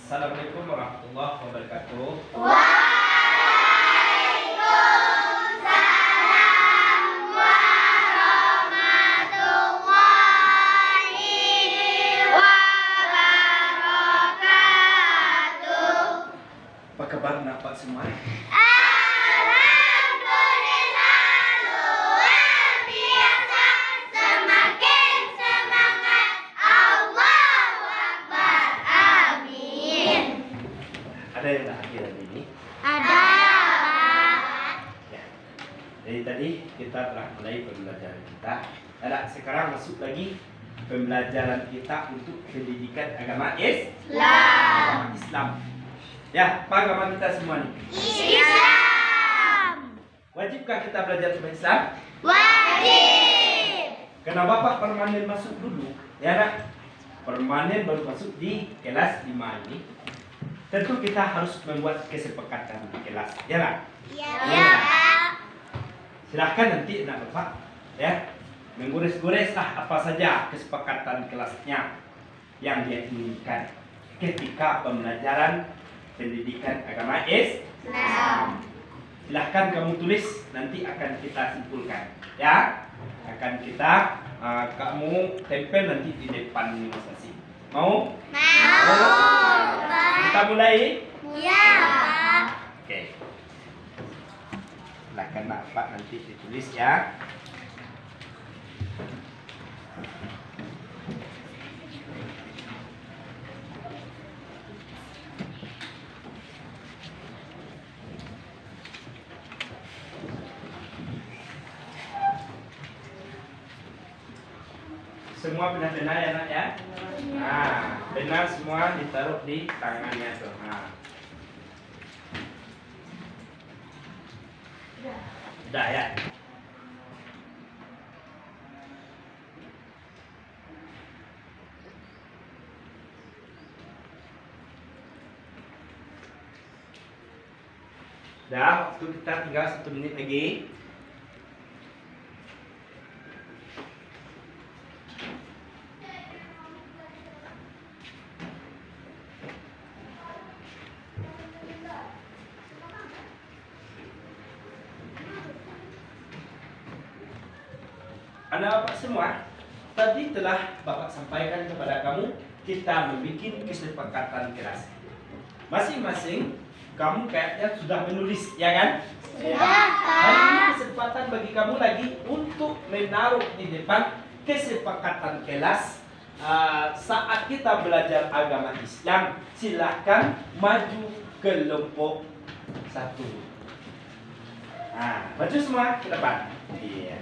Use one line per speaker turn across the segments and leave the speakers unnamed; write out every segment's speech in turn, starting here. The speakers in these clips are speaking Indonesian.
Assalamualaikum warahmatullahi wabarakatuh.
Waalaikumsalam warahmatullahi wabarakatuh.
Apa kabar Pak semua?
Alhamdulillah luar biasa, semakin semangat. Allahu Akbar, amin.
Ada yang tak hadir hari ini?
Ada, Pak.
Ya. Jadi tadi kita telah mulai pembelajaran kita. Ada sekarang masuk lagi pembelajaran kita untuk pendidikan agama Islam. Ya, apa agama kita semua nih?
Islam.
Wajibkah kita belajar tentang Islam?
Wajib.
Karena Bapak permanen masuk dulu, ya nak? Permanen baru masuk di kelas 5 ini. Tentu kita harus membuat kesepakatan di kelas, ya nak?
Ya,
Ya.
Pak.
Silahkan nanti nak Bapak, ya, menggores-goreslah apa saja kesepakatan kelasnya yang dia inginkan ketika pembelajaran pendidikan agama Islam. Silahkan kamu tulis, nanti akan kita simpulkan, ya. Akan kita kamu tempel nanti di depan masing-masing. Mau?
Mau, Pak.
Kita mulai.
Ya, Pak.
Oke. Silahkan Bapak nanti ditulis ya. Semua benar-benar ya nak ya. Nah, benar semua ditaruh di tangannya tuh. Nah. Udah ya. Udah, waktu kita tinggal 1 menit lagi. Anak Bapak semua, tadi telah Bapak sampaikan kepada kamu, kita membuat kesepakatan kelas. Masing-masing kamu kayaknya sudah menulis, ya kan?
Sudah,
Hari ini
Pak.
kesempatan bagi kamu lagi untuk menaruh di depan kesepakatan kelas saat kita belajar agama Islam. Silahkan maju kelompok 1. Nah, maju semua ke depan. Iya.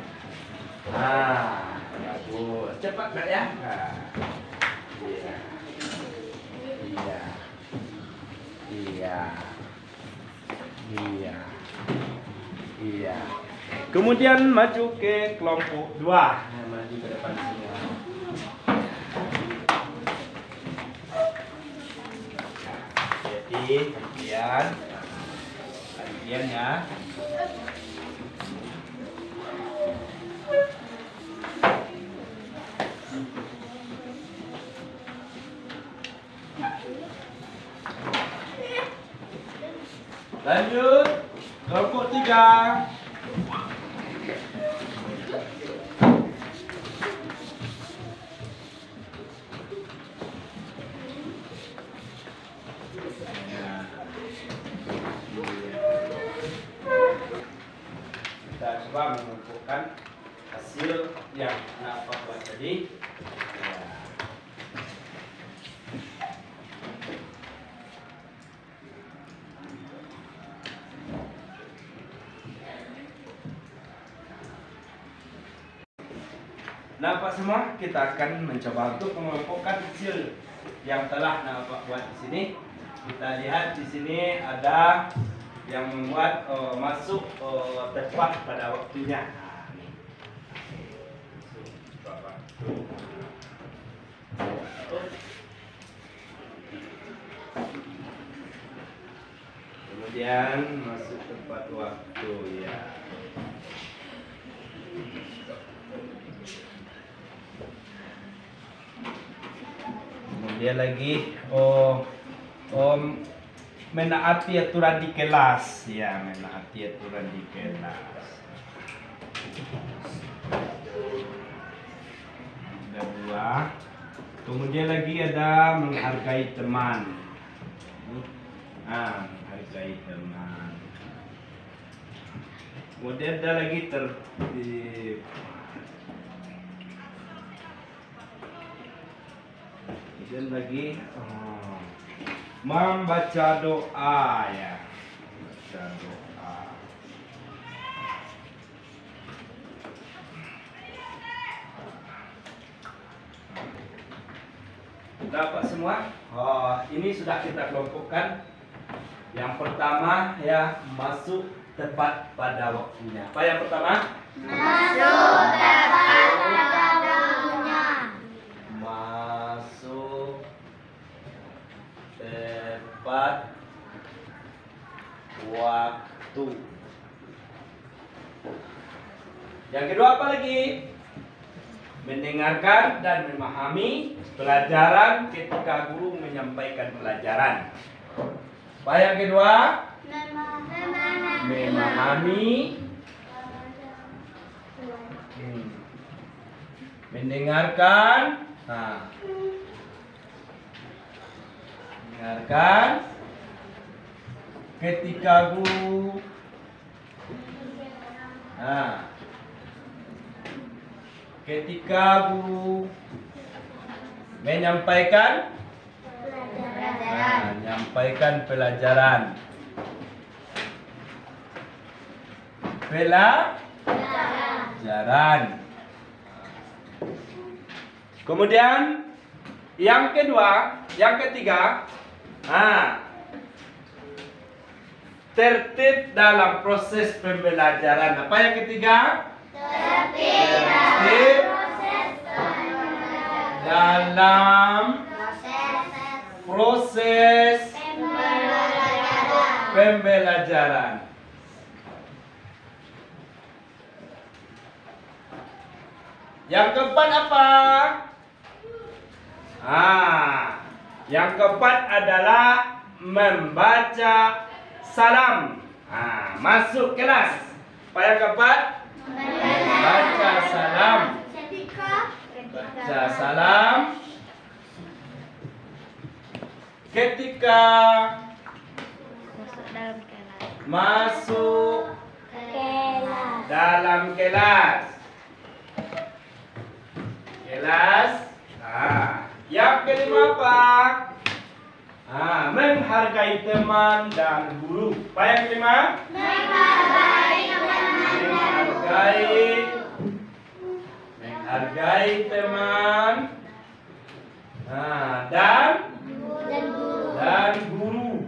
Bagus. Cepat nggak ya? Iya. Iya. Iya. Iya. Iya. Kemudian maju ke kelompok 2. Nah, maju ke depan semua. Jadi, kemudian ya. Lanjut, kelompok 3. Kita coba mengumpulkan hasil yang Bapak buat tadi. Nampak semua, kita akan mencoba untuk mengelompokkan hasil yang telah Bapak buat di sini. Kita lihat di sini ada yang membuat masuk tepat pada waktunya. Nah, ini. Tepat waktu. Kemudian masuk tepat waktu ya. Kemudian lagi menaati aturan di kelas, ya, menaati aturan di kelas. Ada dua. Kemudian lagi ada menghargai teman. Menghargai teman. Kemudian ada lagi tertib. Kemudian lagi membaca doa, ya, membaca doa. Dapat semua? Ini sudah kita kelompokkan. Yang pertama, ya, masuk tepat pada waktunya. Apa yang pertama?
Masuk tepat pada waktunya.
Masuk tepat waktu. Yang kedua apa lagi? Mendengarkan dan memahami pelajaran ketika guru menyampaikan pelajaran. Apa yang kedua? Memahami. Mendengarkan. Mendengarkan ketika guru ketika guru menyampaikan menyampaikan pelajaran. Pelajaran. Kemudian yang kedua, yang ketiga, tertib dalam proses pembelajaran. Apa yang ketiga? Tertib dalam proses pembelajaran. Yang keempat apa? Yang keempat adalah membaca salam. Masuk kelas. Apa yang keempat? Membaca salam. Baca salam ketika masuk dalam kelas. Yang kelima apa? Menghargai teman dan guru. Apa yang kelima? Menghargai teman dan guru.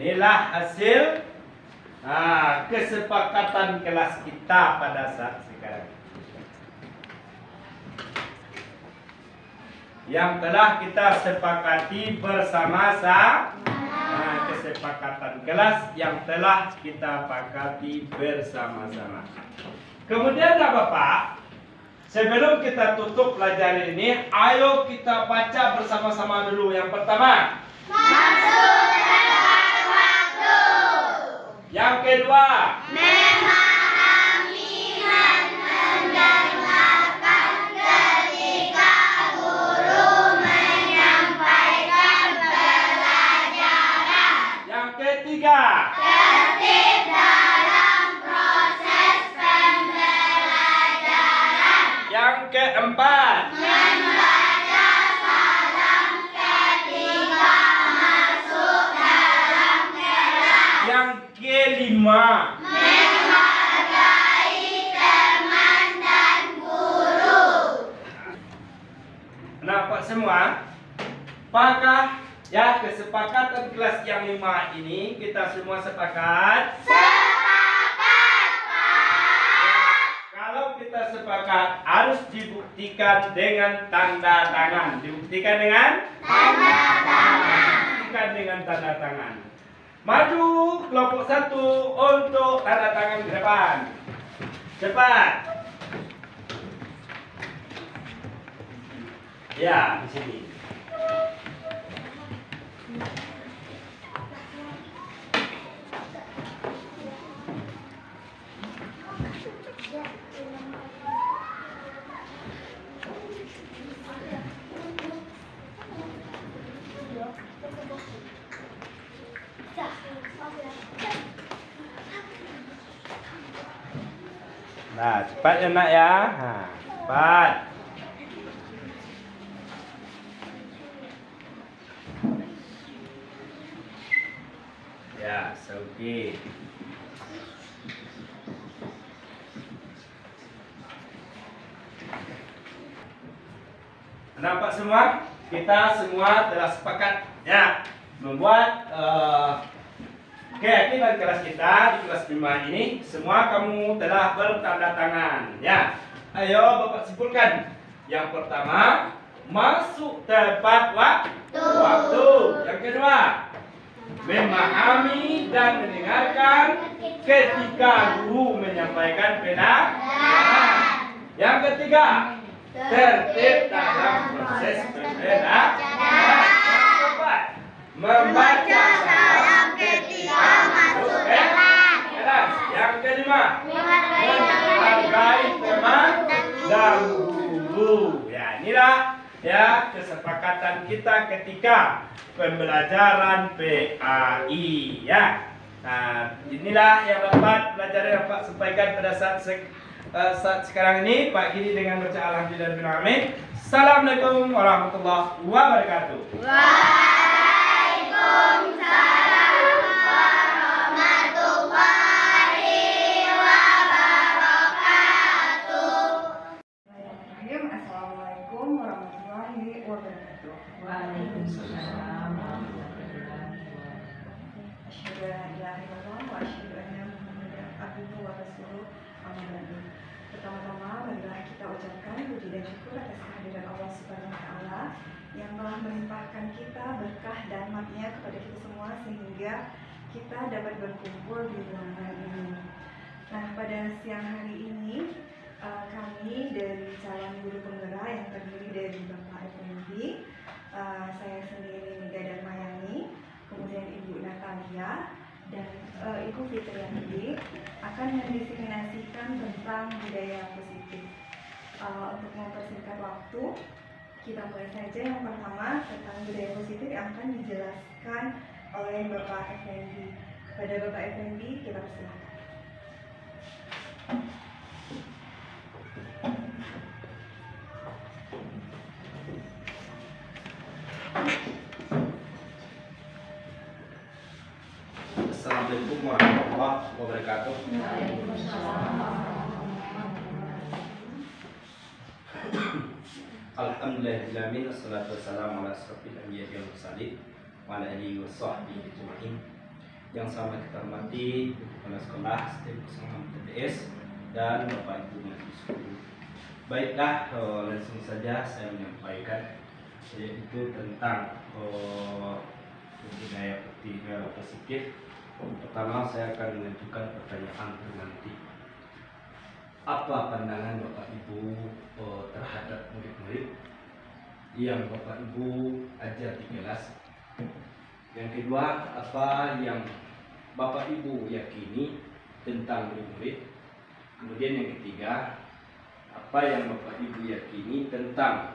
Inilah hasil kesepakatan kelas kita pada saat sekarang, yang telah kita sepakati bersama-sama. Kesepakatan kelas yang telah kita sepakati bersama-sama. Kemudian Bapak, sebelum kita tutup pelajaran ini, ayo kita baca bersama-sama dulu. Yang pertama,
Masuk tepat waktu.
Yang kedua,
Memahami dan mendengarkan ketika guru menyampaikan pelajaran.
Yang ketiga,
Tertib dalam proses pembelajaran.
yang keempat,
Membaca salam ketika masuk dalam kelas.
yang kelima,
Menghargai teman dan guru.
nampak semua? Apakah ya kesepakatan kelas yang 5 ini kita semua sepakat?
Sepakat, Pak.
Kalau kita sepakat harus dibuktikan dengan tanda tangan. Dibuktikan dengan
Tanda tangan.
Dibuktikan dengan tanda tangan. Maju kelompok 1 untuk tanda tangan ke depan. Cepat. Ya, di sini. Nah, cepat ya nak ya. Nah, cepat. Ya, oke. Nampak semua? Kita semua telah sepakat ya membuat keyakinan kelas kita di kelas 5 ini. Semua kamu telah bertanda tangan ya. Ayo Bapak simpulkan. Yang pertama, masuk tepat waktu. Yang kedua, memahami dan mendengarkan ketika guru menyampaikan pendapat. Yang ketiga, tertib dalam proses pembelajaran. Membaca salam ketika masuk kelas. Yang kelima, menghargai teman dan guru. Ya, inilah ya kesepakatan kita ketika pembelajaran PAI ya. Nah, inilah yang dapat pelajaran Pak sampaikan pada saat sekarang ini. Pak Giri dengan baca alhamdulillah. Assalamualaikum warahmatullahi wabarakatuh.
Waalaikumsalam warahmatullahi wabarakatuh.
Assalamualaikum warahmatullahi wabarakatuh.
Waalaikumsalam warahmatullahi wabarakatuh.
Asyhadu an la ilaha illallah wa asyhadu anna Muhammadan abduhu wa rasuluh. Amma ba'du. Pertama-tama marilah kita ucapkan puji dan syukur atas kehadiran Allah Subhanahu wa taala yang telah melimpahkan kita berkah dan rahmat-Nya kepada kita semua sehingga kita dapat berkumpul di ruangan ini. Nah, pada siang hari ini kami dari calon guru penggerak yang terdiri dari Bapak Effendi, saya sendiri Mega Darmayani, kemudian Ibu Natalia dan Ibu Fitriandi akan mendiseminasikan tentang budaya positif. Untuk mempersingkat waktu, kita mulai saja. Yang pertama tentang budaya positif yang akan dijelaskan oleh Bapak Effendi. Kepada Bapak Effendi kita persilakan.
Assalamualaikum warahmatullahi wabarakatuh. Alhamdulillahirrahmanirrahim. Assalatu wassalamu ala asrofil anbiya'i wal mursalin wa ala alihi wa sahbihi ajma'in. Yang sama kita hormati kepala sekolah, staf bersama TTS dan Bapak Ibu Majelis Guru. Baiklah, langsung saja saya menyampaikan yaitu tentang budaya positif. Pertama saya akan mengajukan pertanyaan nanti. Apa pandangan Bapak Ibu terhadap murid-murid yang Bapak Ibu ajar di kelas? Yang kedua, apa yang Bapak Ibu yakini tentang murid-murid? Kemudian yang ketiga, apa yang Bapak Ibu yakini tentang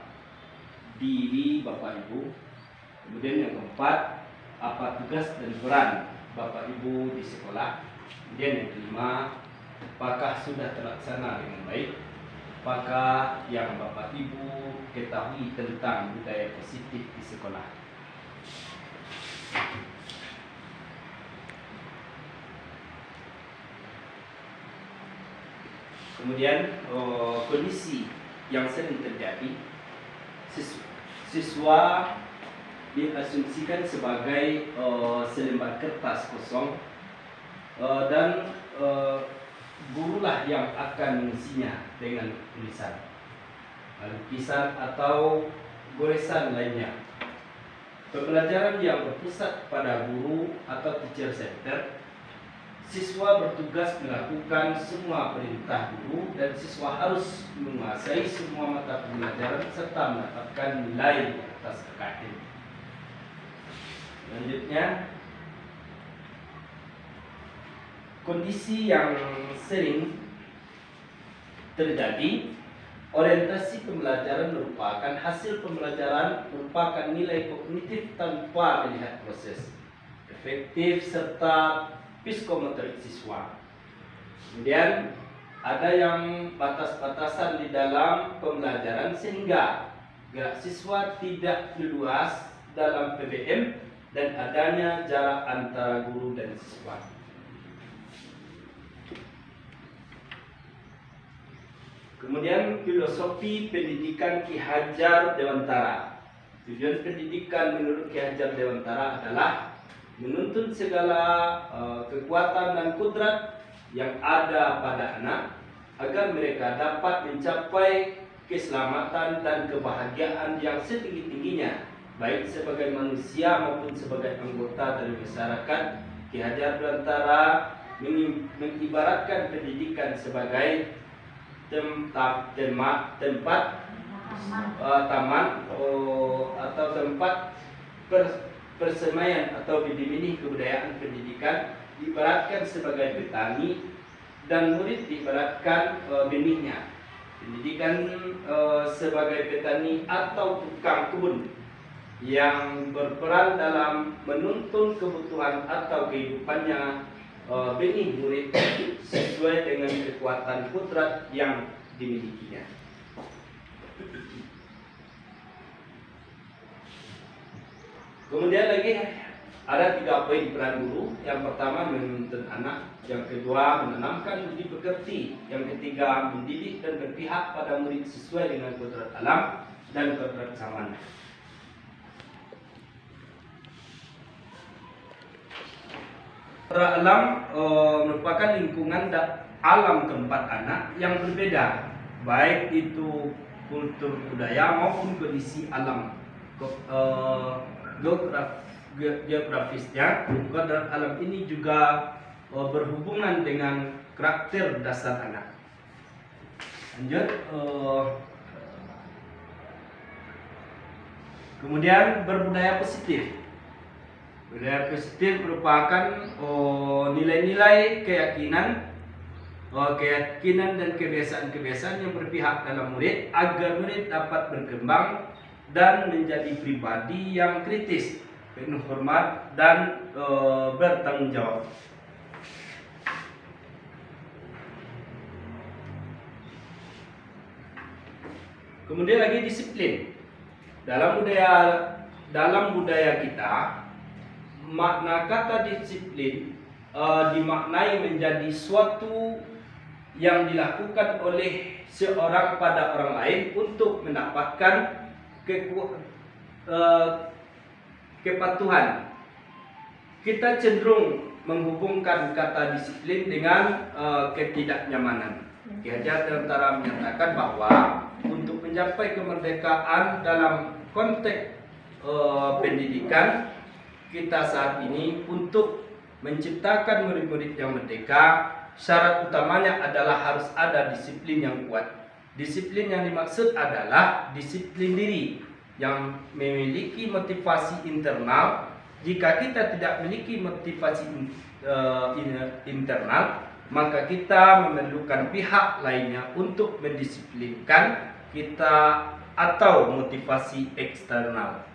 diri Bapak Ibu? Kemudian yang keempat, apa tugas dan peran Bapak Ibu di sekolah? Kemudian yang kelima, apakah sudah terlaksana dengan baik? Apakah yang Bapak Ibu ketahui tentang budaya positif di sekolah? Kemudian kondisi yang sering terjadi, siswa diasumsikan sebagai selembar kertas kosong dan gurulah yang akan mengisinya dengan tulisan, lukisan atau goresan lainnya. Pembelajaran yang berpusat pada guru atau teacher center siswa bertugas melakukan semua perintah guru dan siswa harus menguasai semua mata pelajaran serta mendapatkan nilai di atas KKM. Selanjutnya, kondisi yang sering terjadi, orientasi pembelajaran merupakan hasil pembelajaran merupakan nilai kognitif tanpa melihat proses efektif serta psikomotorik siswa. Kemudian ada yang batas-batasan di dalam pembelajaran sehingga gerak siswa tidak luas dalam PBM dan adanya jarak antara guru dan siswa. Kemudian filosofi pendidikan Ki Hajar Dewantara. Tujuan pendidikan menurut Ki Hajar Dewantara adalah menuntun segala kekuatan dan kudrat yang ada pada anak agar mereka dapat mencapai keselamatan dan kebahagiaan yang setinggi-tingginya, baik sebagai manusia maupun sebagai anggota dari masyarakat. Ki Hajar Dewantara mengibaratkan pendidikan sebagai taman atau tempat persemaian atau benih kebudayaan pendidikan, diibaratkan sebagai petani dan murid diibaratkan benihnya. Pendidikan sebagai petani atau tukang kebun yang berperan dalam menuntun kebutuhan atau kehidupannya benih murid sesuai dengan kekuatan kudrat yang dimilikinya. Kemudian lagi ada 3 poin peran guru. Yang pertama menuntun anak, yang kedua menanamkan budi pekerti, yang ketiga mendidik dan berpihak pada murid sesuai dengan kodrat alam dan kodrat zaman. Kodrat alam merupakan lingkungan alam tempat anak yang berbeda, baik itu kultur budaya maupun kondisi alam geografisnya. Kodrat alam ini juga berhubungan dengan karakter dasar anak. Lanjut, kemudian berbudaya positif. Budaya positif merupakan nilai-nilai keyakinan dan kebiasaan-kebiasaan yang berpihak dalam murid agar murid dapat berkembang dan menjadi pribadi yang kritis, penuh hormat dan bertanggung jawab. Kemudian lagi disiplin. Dalam budaya kita, makna kata disiplin dimaknai menjadi suatu yang dilakukan oleh seorang pada orang lain untuk mendapatkan kepatuhan. Kita cenderung menghubungkan kata disiplin dengan ketidaknyamanan. Ki Hajar Dewantara menyatakan bahwa untuk mencapai kemerdekaan dalam konteks pendidikan kita saat ini, untuk menciptakan murid-murid yang merdeka, syarat utamanya adalah harus ada disiplin yang kuat. Disiplin yang dimaksud adalah disiplin diri yang memiliki motivasi internal. Jika kita tidak memiliki motivasi internal, maka kita memerlukan pihak lainnya untuk mendisiplinkan kita atau motivasi eksternal,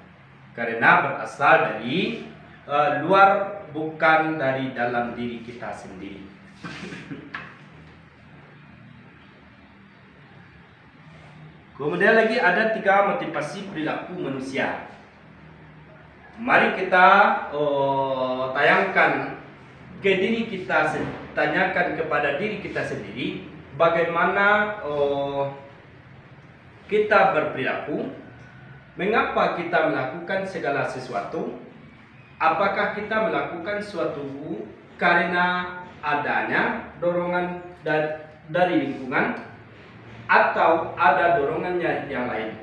karena berasal dari luar, bukan dari dalam diri kita sendiri. Kemudian lagi ada 3 motivasi perilaku manusia. Mari kita tanyakan kepada diri kita sendiri bagaimana kita berperilaku, mengapa kita melakukan segala sesuatu, apakah kita melakukan suatu karena adanya dorongan dari lingkungan atau ada dorongannya yang lain.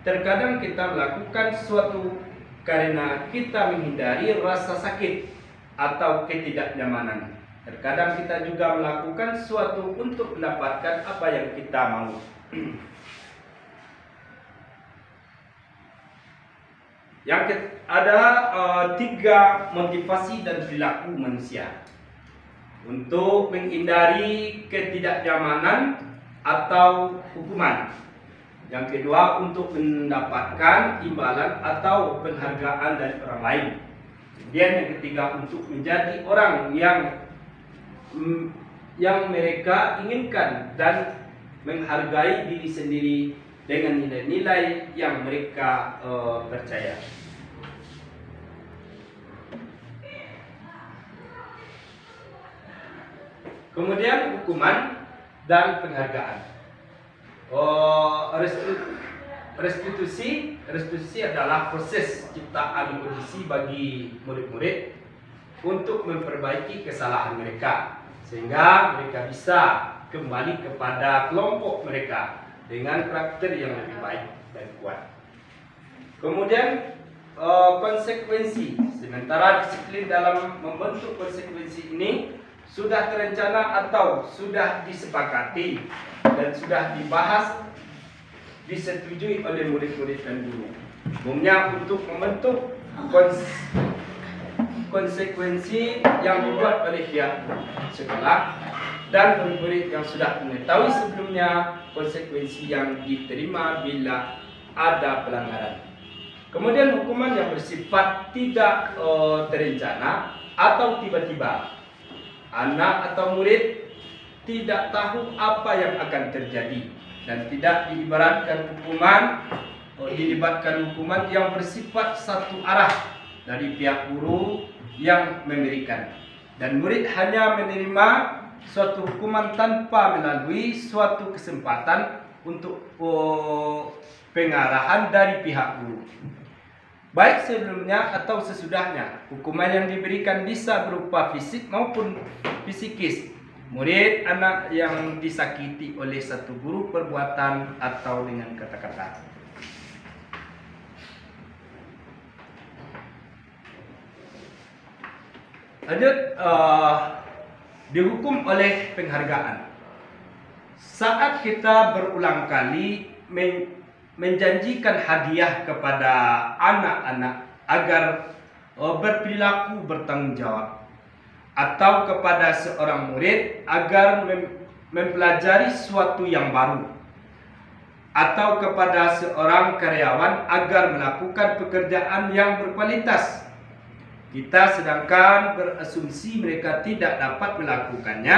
Terkadang kita melakukan suatu karena kita menghindari rasa sakit atau ketidaknyamanan. Terkadang kita juga melakukan sesuatu untuk mendapatkan apa yang kita mau. Ada 3 motivasi dan perilaku manusia untuk menghindari ketidaknyamanan atau hukuman. Yang kedua, untuk mendapatkan imbalan atau penghargaan dari orang lain. Kemudian yang ketiga, untuk menjadi orang yang mereka inginkan dan menghargai diri sendiri dengan nilai-nilai yang mereka percaya. Kemudian hukuman dan penghargaan. Restitusi adalah proses ciptaan kondisi bagi murid-murid untuk memperbaiki kesalahan mereka, sehingga mereka bisa kembali kepada kelompok mereka dengan karakter yang lebih baik dan kuat. Kemudian konsekuensi. Sementara disiplin dalam membentuk konsekuensi ini sudah terencana atau sudah disepakati dan sudah dibahas, disetujui oleh murid-murid dan guru. Umumnya untuk membentuk konsekuensi yang dibuat oleh pihak sekolah dan murid-murid yang sudah mengetahui sebelumnya konsekuensi yang diterima bila ada pelanggaran. Kemudian hukuman yang bersifat tidak terencana atau tiba-tiba. Anak atau murid tidak tahu apa yang akan terjadi dan tidak dilibatkan hukuman yang bersifat satu arah dari pihak guru yang memberikan, dan murid hanya menerima suatu hukuman tanpa melalui suatu kesempatan untuk pengarahan dari pihak guru, baik sebelumnya atau sesudahnya. Hukuman yang diberikan bisa berupa fisik maupun psikis. Murid anak yang disakiti oleh satu guru perbuatan atau dengan kata-kata. Lanjut, dihukum oleh penghargaan. Saat kita berulang kali menjanjikan hadiah kepada anak-anak agar berperilaku bertanggung jawab, atau kepada seorang murid agar mempelajari sesuatu yang baru, atau kepada seorang karyawan agar melakukan pekerjaan yang berkualitas, kita sedangkan berasumsi mereka tidak dapat melakukannya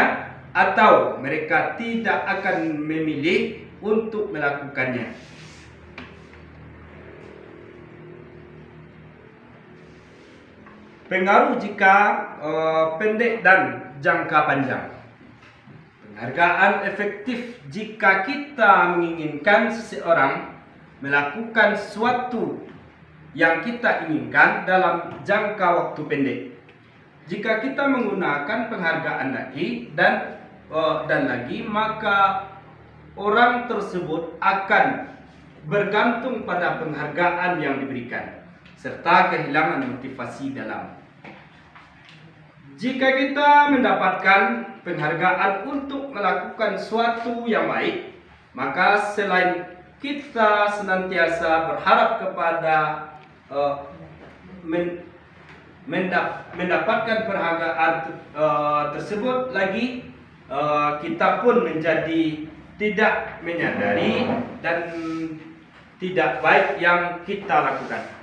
atau mereka tidak akan memilih untuk melakukannya. Pengaruh jika pendek dan jangka panjang. Penghargaan efektif jika kita menginginkan seseorang melakukan sesuatu yang kita inginkan dalam jangka waktu pendek. Jika kita menggunakan penghargaan lagi dan lagi, maka orang tersebut akan bergantung pada penghargaan yang diberikan serta kehilangan motivasi dalam. Jika kita mendapatkan penghargaan untuk melakukan sesuatu yang baik, maka selain kita senantiasa berharap kepada mendapatkan penghargaan tersebut lagi, kita pun menjadi tidak menyadari dan tidak baik yang kita lakukan.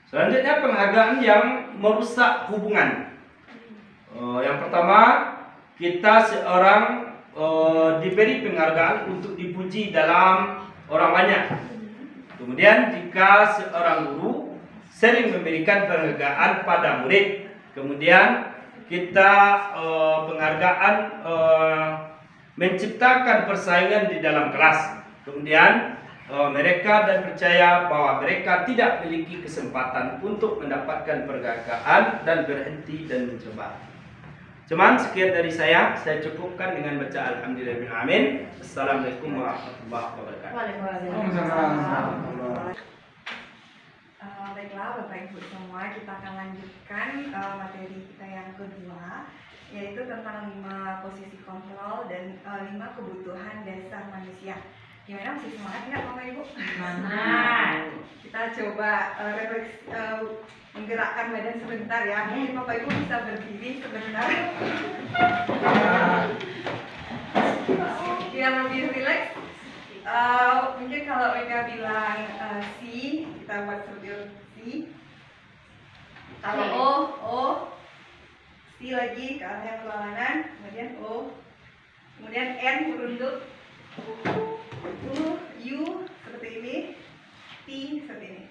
Selanjutnya, penghargaan yang merusak hubungan. Yang pertama, kita seorang diberi penghargaan untuk dipuji dalam orang banyak. Kemudian jika seorang guru sering memberikan penghargaan pada murid, kemudian kita penghargaan menciptakan persaingan di dalam kelas. Kemudian mereka dan percaya bahwa mereka tidak memiliki kesempatan untuk mendapatkan penghargaan dan berhenti dan mencoba. Cuman sekian dari saya cukupkan dengan baca alhamdulillahirabbil alamin. Assalamualaikum warahmatullahi wabarakatuh.
Baiklah Bapak Ibu semua, kita akan lanjutkan materi kita yang kedua, yaitu tentang 5 posisi kontrol dan 5 kebutuhan dasar manusia. Gimana, masih semangat nggak Bapak Ibu?
Semangat.
Kita coba refleksi, menggerakkan badan sebentar ya. Mungkin Bapak Ibu bisa berdiri sebentar. Biar lebih rileks. Mungkin kalau Eka bilang C, kita buat seperti C. Kalau O, C lagi ke arah yang berlawanan, kemudian O, kemudian N merunduk, U seperti ini, T seperti ini.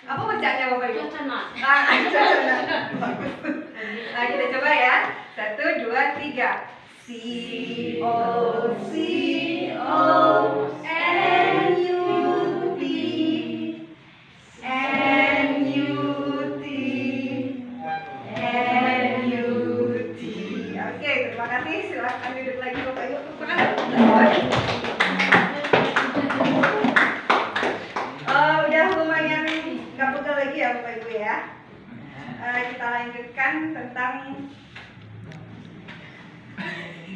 Apa bacanya Bapak Ibu?
Cocok.
Cocok. Bagus. Nah, kita coba ya. 1, 2, 3. C O C O N U T N U T N U T. Oke, terima kasih. Silakan duduk lagi Bapak Ibu. Udah lumayan nggak pegel lagi ya Bapak Ibu ya. Kita lanjutkan tentang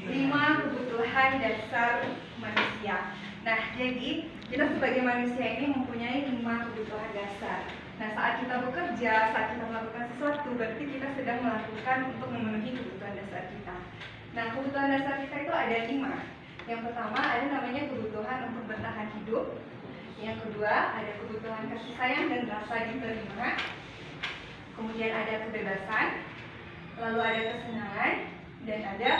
5 kebutuhan dasar manusia. Nah, jadi kita sebagai manusia ini mempunyai 5 kebutuhan dasar. Nah, saat kita bekerja, saat kita melakukan sesuatu, berarti kita sedang melakukan untuk memenuhi kebutuhan dasar kita. Nah, kebutuhan dasar kita itu ada 5. Yang pertama ada namanya kebutuhan untuk bertahan hidup. Yang kedua ada kebutuhan kasih sayang dan rasa diterima. Kemudian ada kebebasan, lalu ada kesenangan, dan ada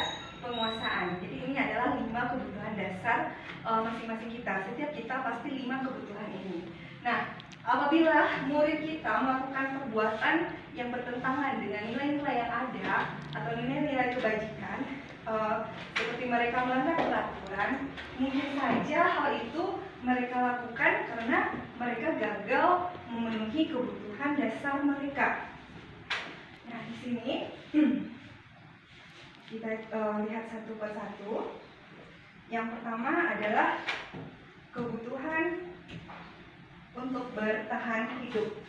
penguasaan. Jadi ini adalah 5 kebutuhan dasar masing-masing kita. Setiap kita pasti 5 kebutuhan ini. Nah, apabila murid kita melakukan perbuatan yang bertentangan dengan nilai-nilai yang ada atau nilai-nilai kebajikan, seperti mereka melanggar peraturan, mungkin saja hal itu mereka lakukan karena mereka gagal memenuhi kebutuhan dasar mereka. Nah, di sini kita lihat satu persatu. Yang pertama adalah kebutuhan untuk bertahan hidup.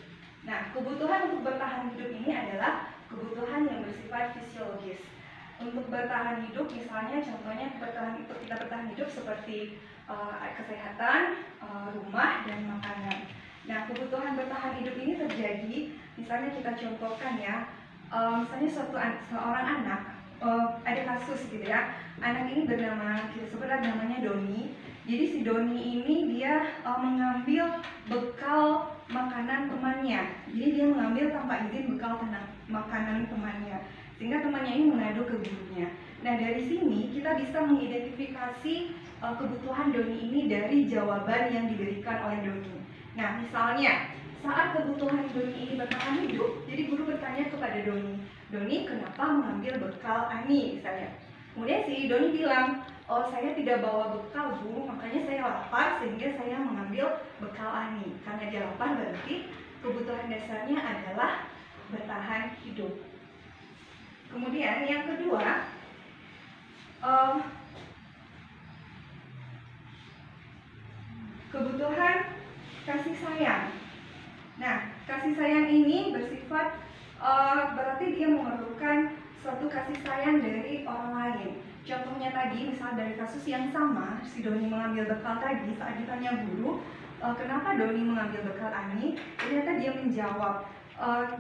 Nah, kebutuhan untuk bertahan hidup ini adalah kebutuhan yang bersifat fisiologis. Untuk bertahan hidup, misalnya contohnya kita bertahan hidup seperti kesehatan, rumah, dan makanan. Nah, kebutuhan bertahan hidup ini terjadi, misalnya kita contohkan ya, misalnya seorang anak, ada kasus gitu ya, anak ini bernama, kita sebut namanya Doni. Jadi si Doni ini dia mengambil bekal makanan temannya. Jadi dia mengambil tanpa izin bekal makanan temannya, sehingga temannya ini mengadu ke gurunya. Nah, dari sini kita bisa mengidentifikasi kebutuhan Doni ini dari jawaban yang diberikan oleh Doni. Nah, misalnya saat kebutuhan Doni ini bertahan hidup, jadi guru bertanya kepada Doni, Doni kenapa mengambil bekal Ani misalnya. Kemudian si Doni bilang, oh saya tidak bawa bekal guru, makanya saya lapar sehingga saya mengambil bekal Ani. Karena dia lapar berarti kebutuhan dasarnya adalah bertahan hidup. Kemudian yang kedua, kebutuhan kasih sayang. Nah, kasih sayang ini bersifat berarti dia memerlukan suatu kasih sayang dari orang lain. Contohnya tadi, misal dari kasus yang sama, si Doni mengambil bekal tadi, saat ditanya guru, kenapa Doni mengambil bekal Ani? Ternyata dia menjawab,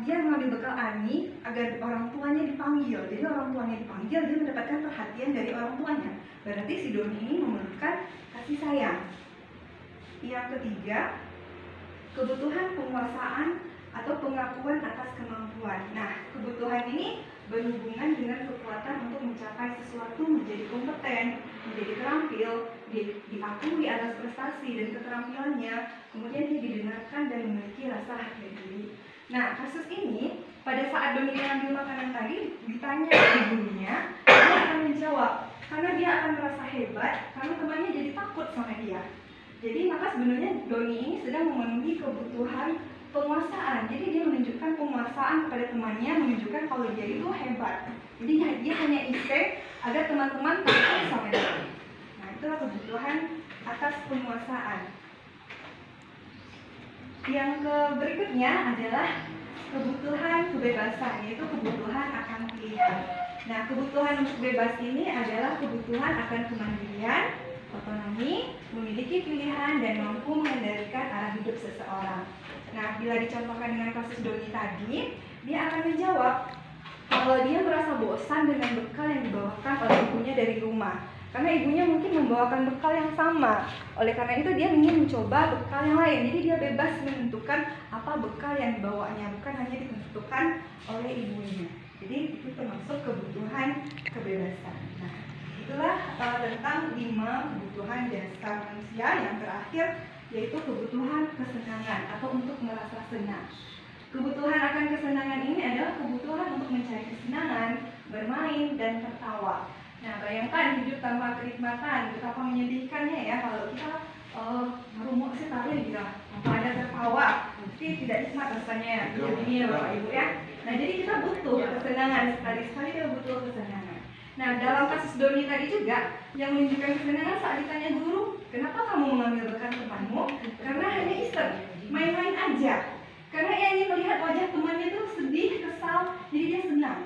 dia mengambil bekal Ani agar orang tuanya dipanggil. Jadi orang tuanya dipanggil, dia mendapatkan perhatian dari orang tuanya. Berarti si Doni ini memerlukan kasih sayang. Yang ketiga, kebutuhan penguasaan atau pengakuan atas kemampuan. Nah, kebutuhan ini berhubungan dengan kekuatan untuk mencapai sesuatu, menjadi kompeten, menjadi terampil, diakui atas prestasi dan keterampilannya, kemudian dia didengarkan dan memiliki rasa harga diri. Nah, kasus ini pada saat Doni mengambil makanan tadi ditanya oleh gurunya, dia akan menjawab karena dia akan merasa hebat karena temannya jadi takut sama dia. Jadi maka sebenarnya Doni ini sedang memenuhi kebutuhan penguasaan. Jadi dia menunjukkan penguasaan kepada temannya, menunjukkan kalau dia itu hebat. Jadi dia hanya isi agar teman-teman takut sama dia. Nah, itulah kebutuhan atas penguasaan. Yang berikutnya adalah kebutuhan kebebasan, yaitu kebutuhan akan pilihan. Nah, kebutuhan untuk bebas ini adalah kebutuhan akan kemandirian, otonomi, memiliki pilihan, dan mampu mengendalikan arah hidup seseorang. Nah, bila dicontohkan dengan kasus Doni tadi, dia akan menjawab kalau dia merasa bosan dengan bekal yang dibawakan oleh ibunya dari rumah. Karena ibunya mungkin membawakan bekal yang sama. Oleh karena itu dia ingin mencoba bekal yang lain. Jadi dia bebas menentukan apa bekal yang dibawanya, bukan hanya ditentukan oleh ibunya. Jadi itu termasuk kebutuhan kebebasan. Nah, itulah tentang 5 kebutuhan dasar manusia. Yang terakhir yaitu kebutuhan kesenangan atau untuk merasa senang. Kebutuhan akan kesenangan ini adalah kebutuhan untuk mencari kesenangan, bermain, dan tertawa. Nah, bayangkan hidup tanpa kenikmatan, betapa menyedihkannya ya kalau kita merumuk sekali gitu. Tanpa ada tertawa, pasti tidak nikmat rasanya. Ini ya Bapak Ibu ya. Nah, jadi kita butuh kesenangan, sekali-sekali kita butuh kesenangan. Nah, dalam kasus Doni tadi juga, yang menunjukkan kesenangan saat ditanya guru, kenapa kamu mengambil bekal temanmu? Karena hanya iseng, main-main aja. Karena ia ingin melihat wajah temannya itu sedih, kesal, jadi dia senang.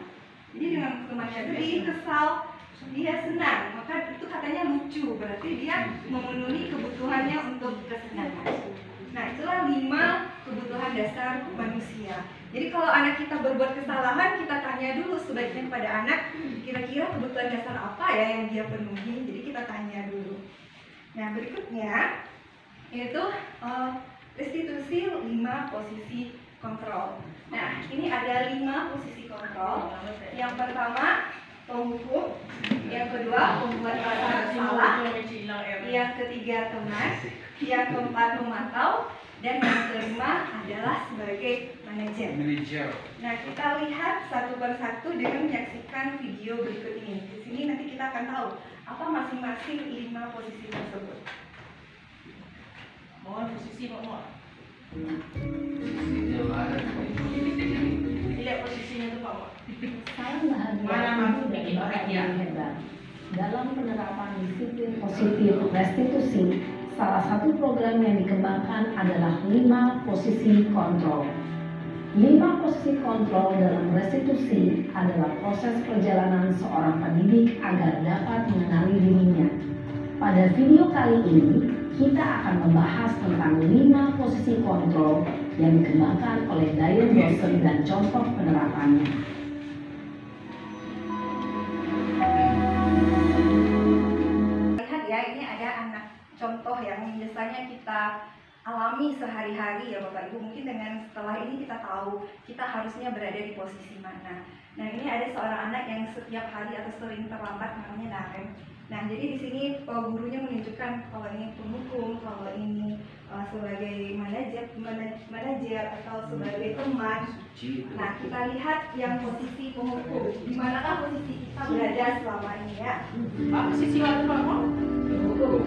Jadi dengan temannya sedih, kesal, dia senang. Maka itu katanya lucu, berarti dia memenuhi kebutuhannya untuk kesenangan. Nah, itulah 5 kebutuhan dasar manusia. Jadi kalau anak kita berbuat kesalahan, kita tanya dulu sebaiknya kepada anak, kira-kira kebutuhan dasar apa ya yang dia penuhi. Jadi kita tanya dulu. Nah, berikutnya yaitu restitusi 5 posisi kontrol. Nah, ini ada 5 posisi kontrol. Yang pertama, penghukum. Yang kedua, pembuat rasa bersalah. Yang ketiga, teman. Yang keempat, memantau. Dan yang kelima adalah sebagai manajer. Nah, kita lihat satu persatu dengan menyaksikan video berikut ini. Di sini nanti kita akan tahu apa masing-masing 5 posisi tersebut.
Mohon posisi Pak Muhammad. Lihat posisinya tuh Pak Muhammad.
Saya bahagia dan bahagia hebat. Dalam penerapan disiplin positif restitusi, salah satu program yang dikembangkan adalah 5 posisi kontrol. 5 posisi kontrol dalam restitusi adalah proses perjalanan seorang pendidik agar dapat mengenali dirinya. Pada video kali ini, kita akan membahas tentang 5 posisi kontrol yang dikembangkan oleh Diane Dawson dan contoh penerapannya.
Lihat ya, ini ada anak contoh yang biasanya kita alami sehari-hari ya Bapak Ibu. Mungkin dengan setelah ini kita tahu kita harusnya berada di posisi mana. Nah, ini ada seorang anak yang setiap hari atau sering terlambat, namanya Naren. Nah, jadi di sini gurunya menunjukkan kalau ini penghukum, kalau ini sebagai manajer atau sebagai teman. Nah, kita lihat yang posisi penghukum. Di manakah posisi kita berada selama ini ya?
Pak, posisi waktu Pak Muhammad.
Penghukum.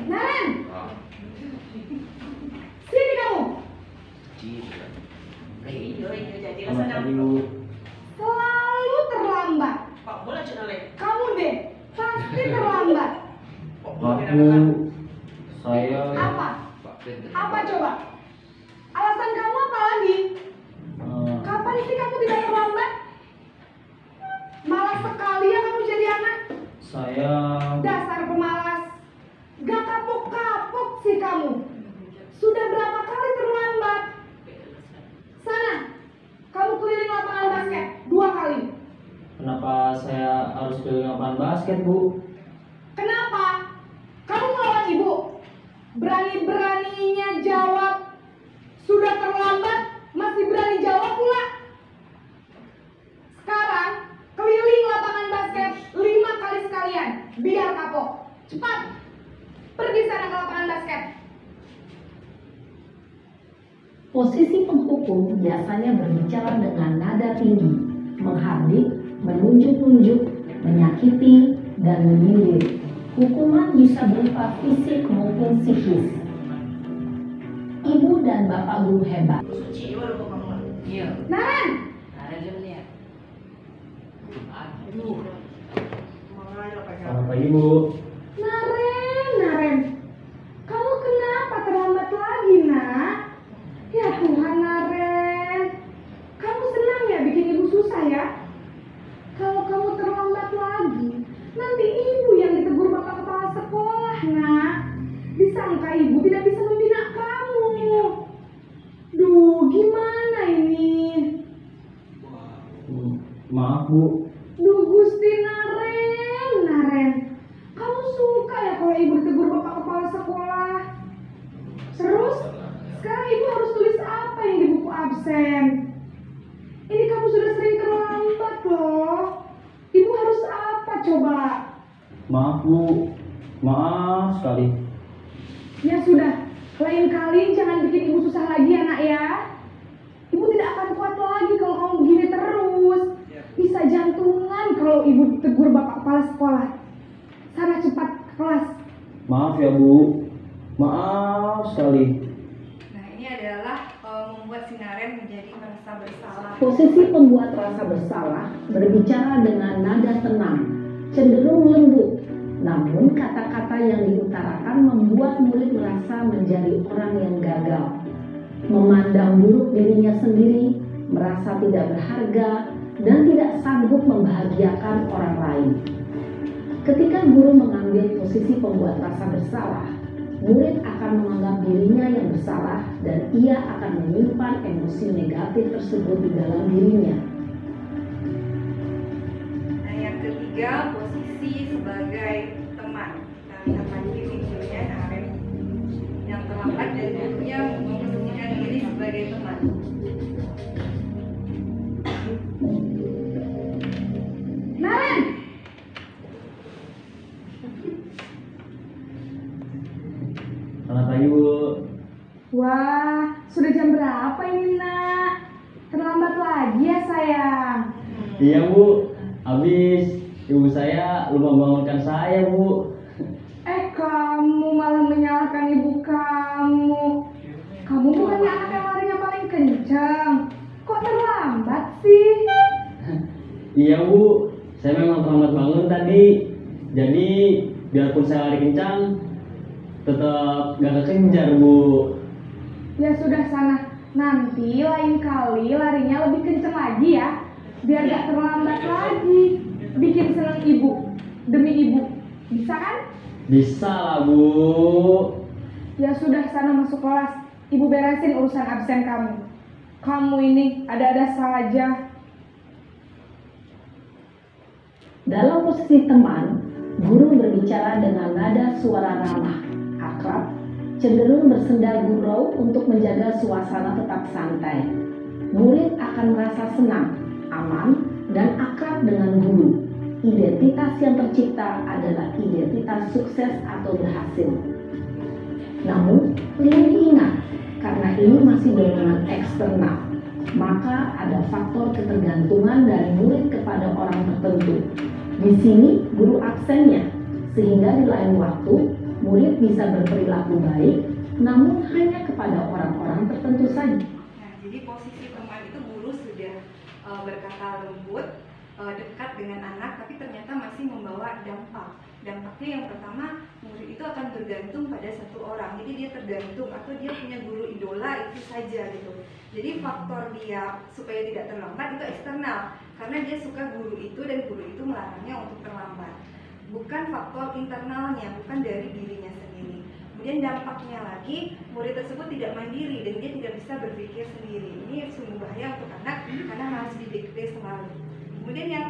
Naren, sini kamu.
Jadi rasanya
Selalu terlambat.
Pak boleh cerita lagi.
Kamu deh pasti terlambat.
Saya
Apa? Apa coba? Alasan kamu apa lagi? Kapan sih kamu tidak terlambat? Malas sekali ya kamu jadi anak.
saya
Dasar pemalas. Gak kapok-kapok sih kamu. Sudah berapa kali terlambat? Sana, kamu keliling lapangan basket 2 kali.
kenapa saya harus keliling lapangan basket, Bu?
Kenapa? Kamu melawan ibu. Berani-beraninya jawab. Sudah terlambat, masih berani jawab pula. Sekarang, keliling lapangan basket 5 kali sekalian. Biar kapok. Cepat. Pergi sana ke lapangan basket.
Posisi penghukum biasanya berbicara dengan nada tinggi, menghardik, menunjuk-nunjuk, menyakiti, dan menyindir. Hukuman bisa berupa fisik maupun psikis. Ibu dan bapak guru hebat.
Suci juga lupa kamu.
Iya.
Naren,
Ada dia lihat.
Aduh. Makanya pakai.
Selamat pagi Bu.
Naren, kamu kenapa terlambat lagi, nak? Ya Tuhan, Naren, kamu senang ya bikin ibu susah ya? Kalau kamu terlambat lagi, nanti ibu yang ditegur bapak kepala sekolah, nak. Disangka ibu tidak bisa membina kamu. Duh, gimana ini?
Maaf Bu.
Duh, Gusti Naren, kamu suka ya kalau ibu ditegur bapak kepala sekolah? Terus, sekarang ibu harus tulis apa yang di buku absen? Ini kamu sudah sering terlambat loh. Ibu harus apa coba?
Maaf Bu. Maaf sekali.
Ya sudah, lain kali jangan bikin ibu susah lagi ya nak ya. Ibu tidak akan kuat lagi kalau kamu begini terus. Bisa jantungan kalau ibu ditegur bapak kepala sekolah. Sana cepat ke kelas.
Maaf ya Bu. Maaf sekali.
Nah, ini adalah membuat si Naren menjadi merasa bersalah.
Posisi pembuat rasa bersalah berbicara dengan nada tenang, cenderung lembut. Namun kata-kata yang diutarakan membuat murid merasa menjadi orang yang gagal, memandang buruk dirinya sendiri, merasa tidak berharga, dan tidak sanggup membahagiakan orang lain. Ketika guru mengambil posisi pembuat rasa bersalah, murid akan menganggap dirinya yang bersalah dan ia akan menyimpan emosi negatif tersebut di dalam dirinya.
Nah, yang ketiga, posisi sebagai teman. Kita lihat lagi videonya Naren yang terlambat dan gurunya memposisikan diri sebagai teman.
Naren,
Selamat pagi Bu.
wah, sudah jam berapa ini nak? Terlambat lagi ya sayang.
Iya Bu. Habis ibu saya lupa bangunkan saya Bu.
Kamu malah menyalahkan ibu kamu. Kamu bukannya anak yang larinya paling kencang. Kok terlambat sih?
Iya Bu. Saya memang terlambat bangun tadi. Jadi biarpun saya lari kencang, tetap gak kekejar Bu.
Ya sudah sana. Nanti lain kali larinya lebih kencang lagi ya. Biar gak terlambat lagi. Bikin senang ibu. Demi ibu. Bisa kan?
Bisa lah Bu.
Ya sudah sana masuk kelas. Ibu beresin urusan absen kamu. Kamu ini ada-ada saja.
Dalam posisi teman, guru berbicara dengan nada suara ramah, akrab, cenderung bersenda gurau untuk menjaga suasana tetap santai. Murid akan merasa senang, aman, dan akrab dengan guru. Identitas yang tercipta adalah identitas sukses atau berhasil. Namun, perlu diingat, karena ini masih dorongan eksternal, maka ada faktor ketergantungan dari murid kepada orang tertentu. Di sini guru aksennya, sehingga di lain waktu murid bisa berperilaku baik, namun hanya kepada orang-orang tertentu saja.
Nah, jadi posisi teman itu guru sudah berkata lembut, dekat dengan anak, tapi ternyata masih membawa dampak. Dampaknya yang pertama, murid itu akan bergantung pada satu orang. Jadi dia tergantung atau dia punya guru idola itu saja gitu. Jadi faktor dia supaya tidak terlambat itu eksternal, karena dia suka guru itu dan guru itu melarangnya untuk terlambat. Bukan faktor internalnya, bukan dari dirinya sendiri. Kemudian dampaknya lagi, murid tersebut tidak mandiri dan dia tidak bisa berpikir sendiri. Ini sungguh bahaya untuk anak karena harus didikte selalu. Kemudian yang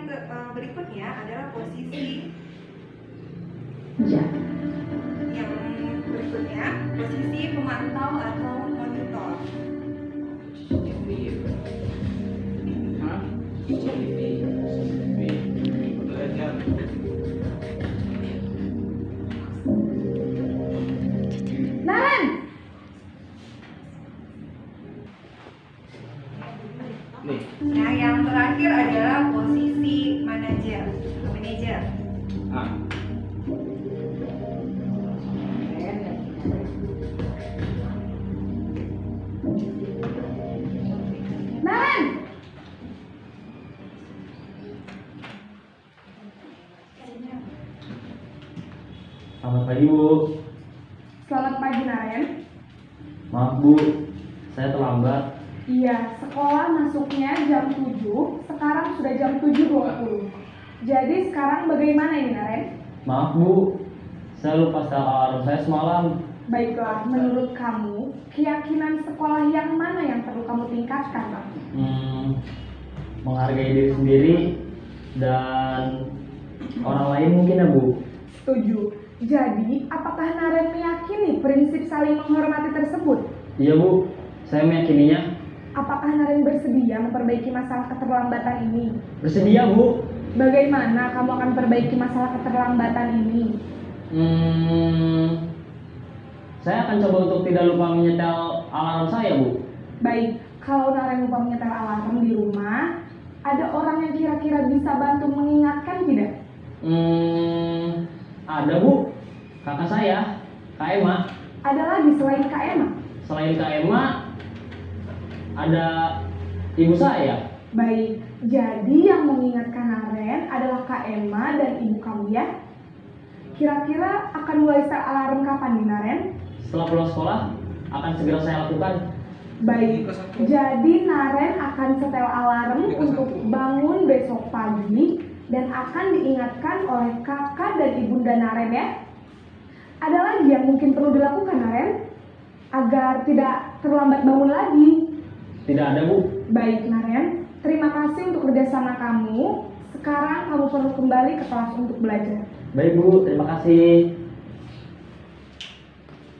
berikutnya adalah posisi yang berikutnya, posisi pemantau atau monitor.
Naren,
Nih,
Nah, yang terakhir adalah posisi manajer.
ah,
pagi Bu.
Selamat pagi Naren.
Maaf Bu, saya terlambat.
Iya, sekolah masuknya jam 7, sekarang sudah jam 7.20. Jadi sekarang bagaimana ini Naren?
Maaf Bu, saya lupa setel alarm saya semalam.
Baiklah, menurut kamu, keyakinan sekolah yang mana yang perlu kamu tingkatkan?
Menghargai diri sendiri dan orang lain mungkin ya Bu.
Setuju. Jadi, apakah Naren meyakini prinsip saling menghormati tersebut?
Iya Bu, saya meyakininya.
Apakah Naren bersedia memperbaiki masalah keterlambatan ini?
Bersedia Bu.
Bagaimana kamu akan perbaiki masalah keterlambatan ini?
Saya akan coba untuk tidak lupa menyetel alarm saya Bu.
Baik, kalau Naren lupa menyetel alarm di rumah, ada orang yang kira-kira bisa bantu mengingatkan tidak?
Ada Bu, kakak saya, Kak Emma.
Ada lagi selain Kak Emma?
Selain Kak Emma, ada ibu saya.
Baik, jadi yang mengingatkan Naren adalah Kak Emma dan ibu kamu ya? Kira-kira akan mulai setel alarm kapan nih Naren?
Setelah pulang sekolah, akan segera saya lakukan.
Baik, jadi Naren akan setel alarm untuk bangun besok pagi dan akan diingatkan oleh kakak dan ibunda Naren ya. Ada lagi yang mungkin perlu dilakukan Naren agar tidak terlambat bangun lagi?
Tidak ada Bu.
Baik Naren, terima kasih untuk kerjasama kamu. Sekarang kamu perlu kembali ke kelas untuk belajar.
Baik Bu, terima kasih.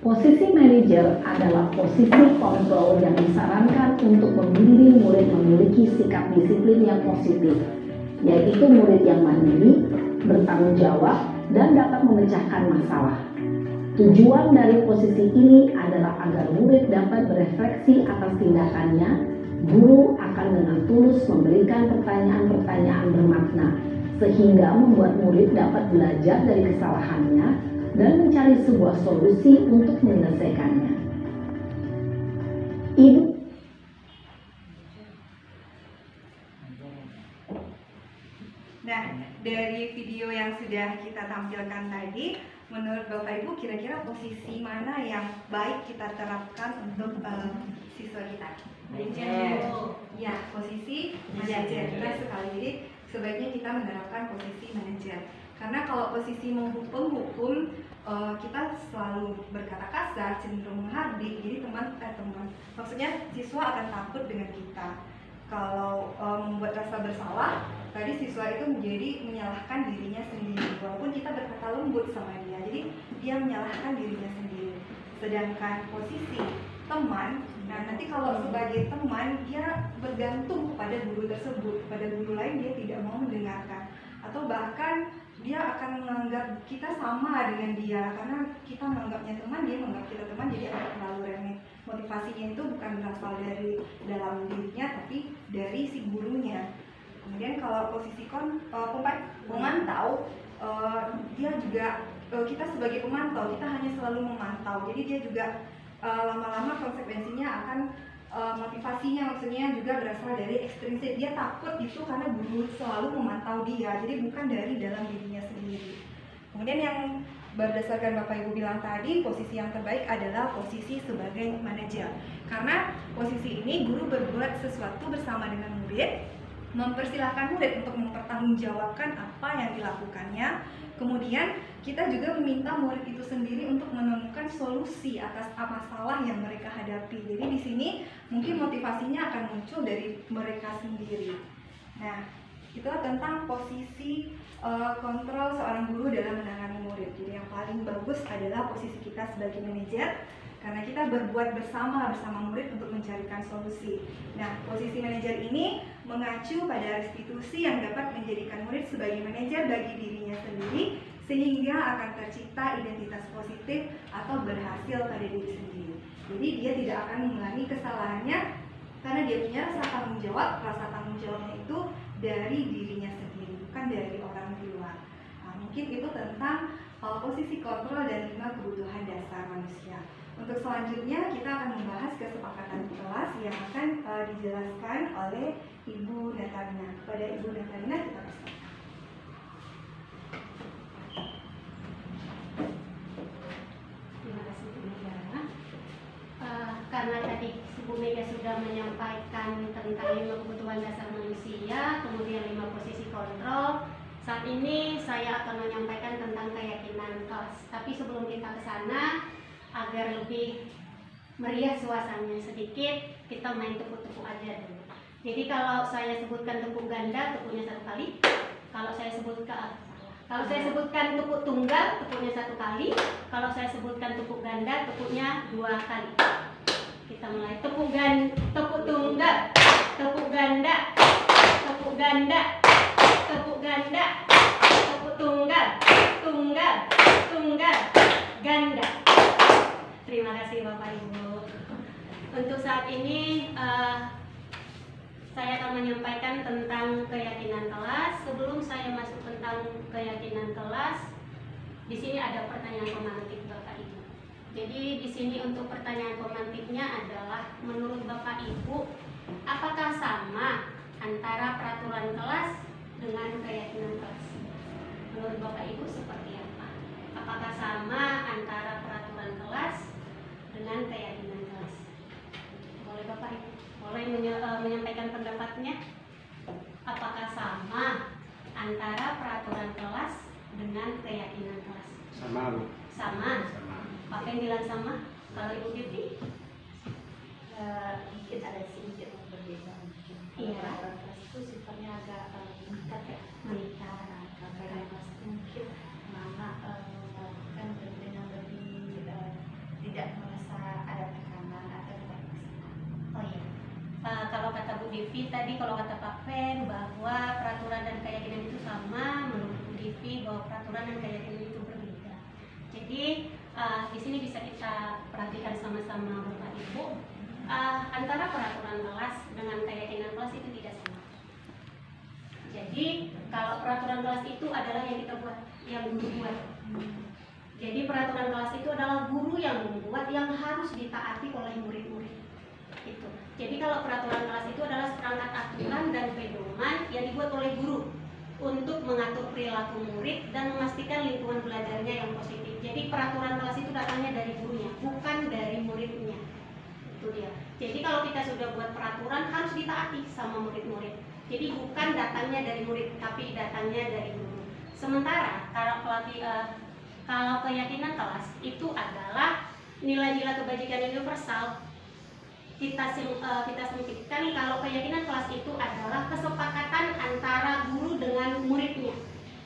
Posisi manajer adalah posisi kontrol yang disarankan untuk membimbing murid memiliki sikap disiplin yang positif, yaitu murid yang mandiri, bertanggung jawab, dan dapat memecahkan masalah. Tujuan dari posisi ini adalah agar murid dapat berefleksi atas tindakannya. Guru akan dengan tulus memberikan pertanyaan-pertanyaan bermakna, sehingga membuat murid dapat belajar dari kesalahannya dan mencari sebuah solusi untuk menyelesaikannya. Ibu
Nah, dari video yang sudah kita tampilkan tadi, menurut Bapak Ibu kira-kira posisi mana yang baik kita terapkan untuk siswa kita? Manajer. Ya, posisi manajer. Benar sekali. Jadi sebaiknya kita menerapkan posisi manajer. Karena kalau posisi penghukum, kita selalu berkata kasar, cenderung menghardik. Jadi maksudnya siswa akan takut dengan kita. Kalau membuat rasa bersalah, tadi siswa itu menjadi menyalahkan dirinya sendiri. Walaupun kita berkata lembut sama dia, jadi dia menyalahkan dirinya sendiri. Sedangkan posisi teman, nah nanti kalau sebagai teman dia bergantung kepada guru tersebut, kepada guru lain dia tidak mau mendengarkan, atau bahkan dia akan menganggap kita sama dengan dia karena kita menganggapnya teman, dia menganggap kita teman, jadi akan terlalu remeh. Motivasinya itu bukan berasal dari dalam dirinya tapi dari si gurunya. Kemudian kalau posisi pemantau, dia juga kita sebagai pemantau kita hanya selalu memantau, jadi dia juga lama-lama konsekuensinya akan motivasinya maksudnya juga berasal dari ekstrinsik. Dia takut itu karena guru selalu memantau dia, jadi bukan dari dalam dirinya sendiri. Kemudian yang berdasarkan Bapak Ibu bilang tadi, posisi yang terbaik adalah posisi sebagai manajer. Karena posisi ini guru berbuat sesuatu bersama dengan murid, mempersilahkan murid untuk mempertanggungjawabkan apa yang dilakukannya. Kemudian kita juga meminta murid itu sendiri untuk menemukan solusi atas masalah yang mereka hadapi. Jadi di sini mungkin motivasinya akan muncul dari mereka sendiri. Nah, itulah tentang posisi kontrol seorang guru dalam menangani murid. Jadi yang paling bagus adalah posisi kita sebagai manajer, karena kita berbuat bersama murid untuk mencarikan solusi. Nah, posisi manajer ini mengacu pada restitusi yang dapat menjadikan murid sebagai manajer bagi dirinya sendiri, sehingga akan tercipta identitas positif atau berhasil pada diri sendiri. Jadi dia tidak akan mengulangi kesalahannya karena dia punya rasa tanggung jawab. Rasa tanggung jawabnya itu dari dirinya sendiri, bukan dari orang di luar. Nah, mungkin itu tentang posisi kontrol dan 5 kebutuhan dasar manusia. Untuk selanjutnya kita akan membahas kesepakatan kelas yang akan dijelaskan oleh Ibu Natalina. Kepada Ibu Natalina kita persilakan.
sudah menyampaikan tentang 5 kebutuhan dasar manusia, kemudian 5 posisi kontrol. Saat ini saya akan menyampaikan tentang keyakinan kelas. Tapi sebelum kita ke sana, agar lebih meriah suasananya sedikit, kita main tepuk-tepuk aja dulu. Jadi kalau saya sebutkan tepuk ganda, tepuknya 1 kali. Kalau saya sebutkan tepuk tunggal, tepuknya 1 kali. Kalau saya sebutkan tepuk ganda, tepuknya 2 kali. Kita mulai. Tepuk tunggal, tepuk ganda, tepuk ganda, tepuk ganda, tepuk tunggal, tunggal, tunggal, ganda. Terima kasih Bapak Ibu. Untuk saat ini saya akan menyampaikan tentang keyakinan kelas. Sebelum saya masuk tentang keyakinan kelas, di sini ada pertanyaan pemantik Bapak Ibu. Jadi di sini untuk pertanyaan pemantiknya adalah, menurut Bapak Ibu, apakah sama antara peraturan kelas dengan keyakinan kelas? Menurut Bapak Ibu seperti apa? Apakah sama antara peraturan kelas dengan keyakinan kelas? Boleh Bapak Ibu? Boleh menyampaikan pendapatnya? Apakah sama antara peraturan kelas dengan keyakinan kelas?
Sama, Bu.
Sama. Apa yang bilang sama? Kalau Ibu Titi?
Mungkin ada sedikit berbeda.
Iya.
Peraturan kelas itu sifatnya agak mengikat ya.
Mengikat.
Karena kelas mungkin mama melakukan dengan lebih tidak merasa ada tekanan atau tidak masalah.
Oh iya. Kalau kata Bu Divi tadi, kalau kata Pak Fen bahwa peraturan dan keyakinan itu sama, menurut Bu Divi bahwa peraturan dan keyakinan itu berbeda. Jadi di sini bisa kita perhatikan sama-sama Bapak Ibu, antara peraturan kelas dengan keyakinan kelas itu tidak sama. Jadi kalau peraturan kelas itu adalah yang kita buat, yang guru buat. Jadi peraturan kelas itu adalah guru yang membuat, yang harus ditaati oleh murid-murid. Itu. Jadi kalau peraturan kelas itu adalah seperangkat aturan dan pedoman yang dibuat oleh guru untuk mengatur perilaku murid dan memastikan lingkungan belajarnya yang positif. Jadi peraturan kelas itu datangnya dari gurunya, bukan dari muridnya. Itu dia. Jadi kalau kita sudah buat peraturan, harus ditaati sama murid-murid. Jadi bukan datangnya dari murid, tapi datangnya dari guru. Sementara kalau keyakinan kelas itu adalah nilai-nilai kebajikan universal. Kita sempitkan, kalau keyakinan kelas itu adalah kesepakatan antara guru dengan muridnya.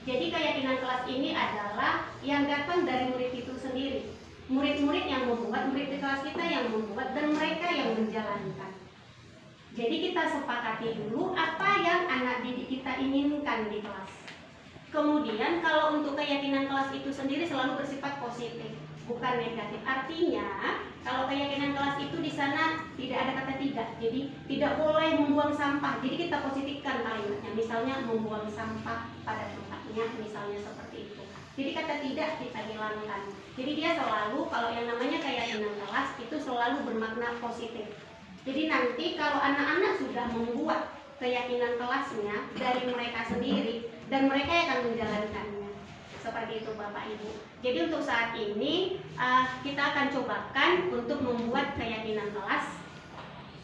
Jadi keyakinan kelas ini adalah yang datang dari murid itu sendiri. Murid-murid yang membuat, murid di kelas kita yang membuat, dan mereka yang menjalankan. Jadi kita sepakati dulu apa yang anak didik kita inginkan di kelas. Kemudian kalau untuk keyakinan kelas itu sendiri selalu bersifat positif, bukan negatif. Artinya kalau keyakinan kelas itu di sana tidak ada kata tidak. Jadi tidak boleh membuang sampah. Jadi kita positifkan kalimatnya. Misalnya membuang sampah pada tempatnya, misalnya seperti itu. Jadi kata tidak kita hilangkan. Jadi dia selalu, kalau yang namanya keyakinan kelas itu selalu bermakna positif. Jadi nanti kalau anak-anak sudah membuat keyakinan kelasnya dari mereka sendiri, dan mereka yang akan menjalankannya. Seperti itu Bapak Ibu. Jadi untuk saat ini kita akan cobakan untuk membuat keyakinan kelas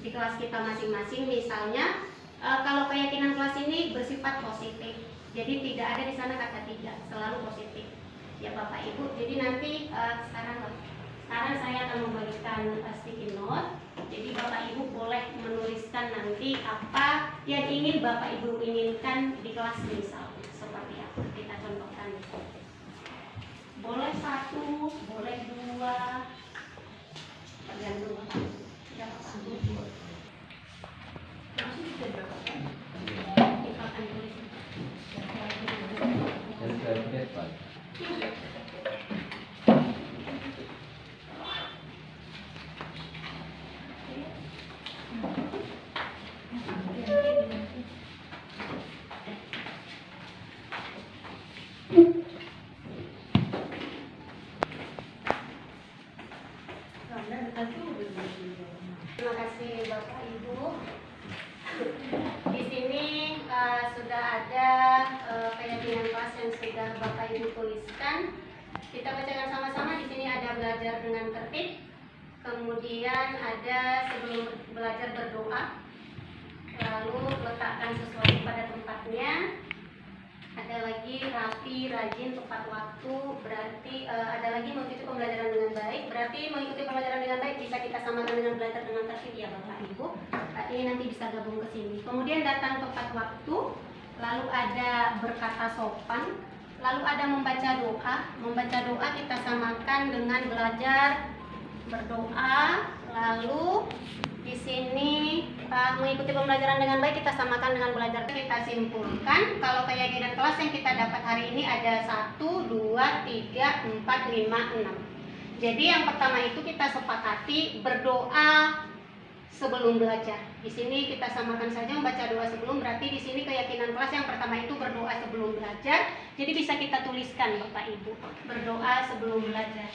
di kelas kita masing-masing. Misalnya kalau keyakinan kelas ini bersifat positif, jadi tidak ada di sana kata tidak, selalu positif ya Bapak Ibu. Jadi nanti sekarang saya akan membagikan sticky note. Jadi Bapak Ibu boleh menuliskan nanti apa yang ingin Bapak Ibu inginkan di kelas, misalnya seperti apa. Kita contohkan. Boleh 1, boleh 2, tergantung ya Bapak Ibu. Kita akan tulis. Terima kasih Bapak Ibu. Di sini sudah ada keyakinan kelas yang sudah Bapak Ibu tuliskan. Kita bacakan sama-sama. Di sini ada belajar dengan tertib, kemudian ada sebelum belajar berdoa, lalu letakkan sesuatu pada tempatnya, ada lagi rapi, rajin, tepat waktu, berarti ada lagi mengikuti pembelajaran dengan baik. Berarti mengikuti pembelajaran dengan baik bisa kita samakan dengan belajar dengan tertib ya Bapak Ibu. Ini nanti bisa gabung ke sini. Kemudian datang tepat waktu, lalu ada berkata sopan, lalu ada membaca doa. Membaca doa kita samakan dengan belajar berdoa, lalu di sini mengikuti pembelajaran dengan baik kita samakan dengan belajar. Kita simpulkan kalau keyakinan kelas yang kita dapat hari ini ada 1, 2, 3, 4, 5, 6. Jadi yang pertama itu kita sepakati berdoa sebelum belajar. Di sini kita samakan saja membaca doa sebelum, berarti di sini keyakinan kelas yang pertama itu berdoa sebelum belajar. Jadi bisa kita tuliskan Bapak Ibu, berdoa sebelum belajar.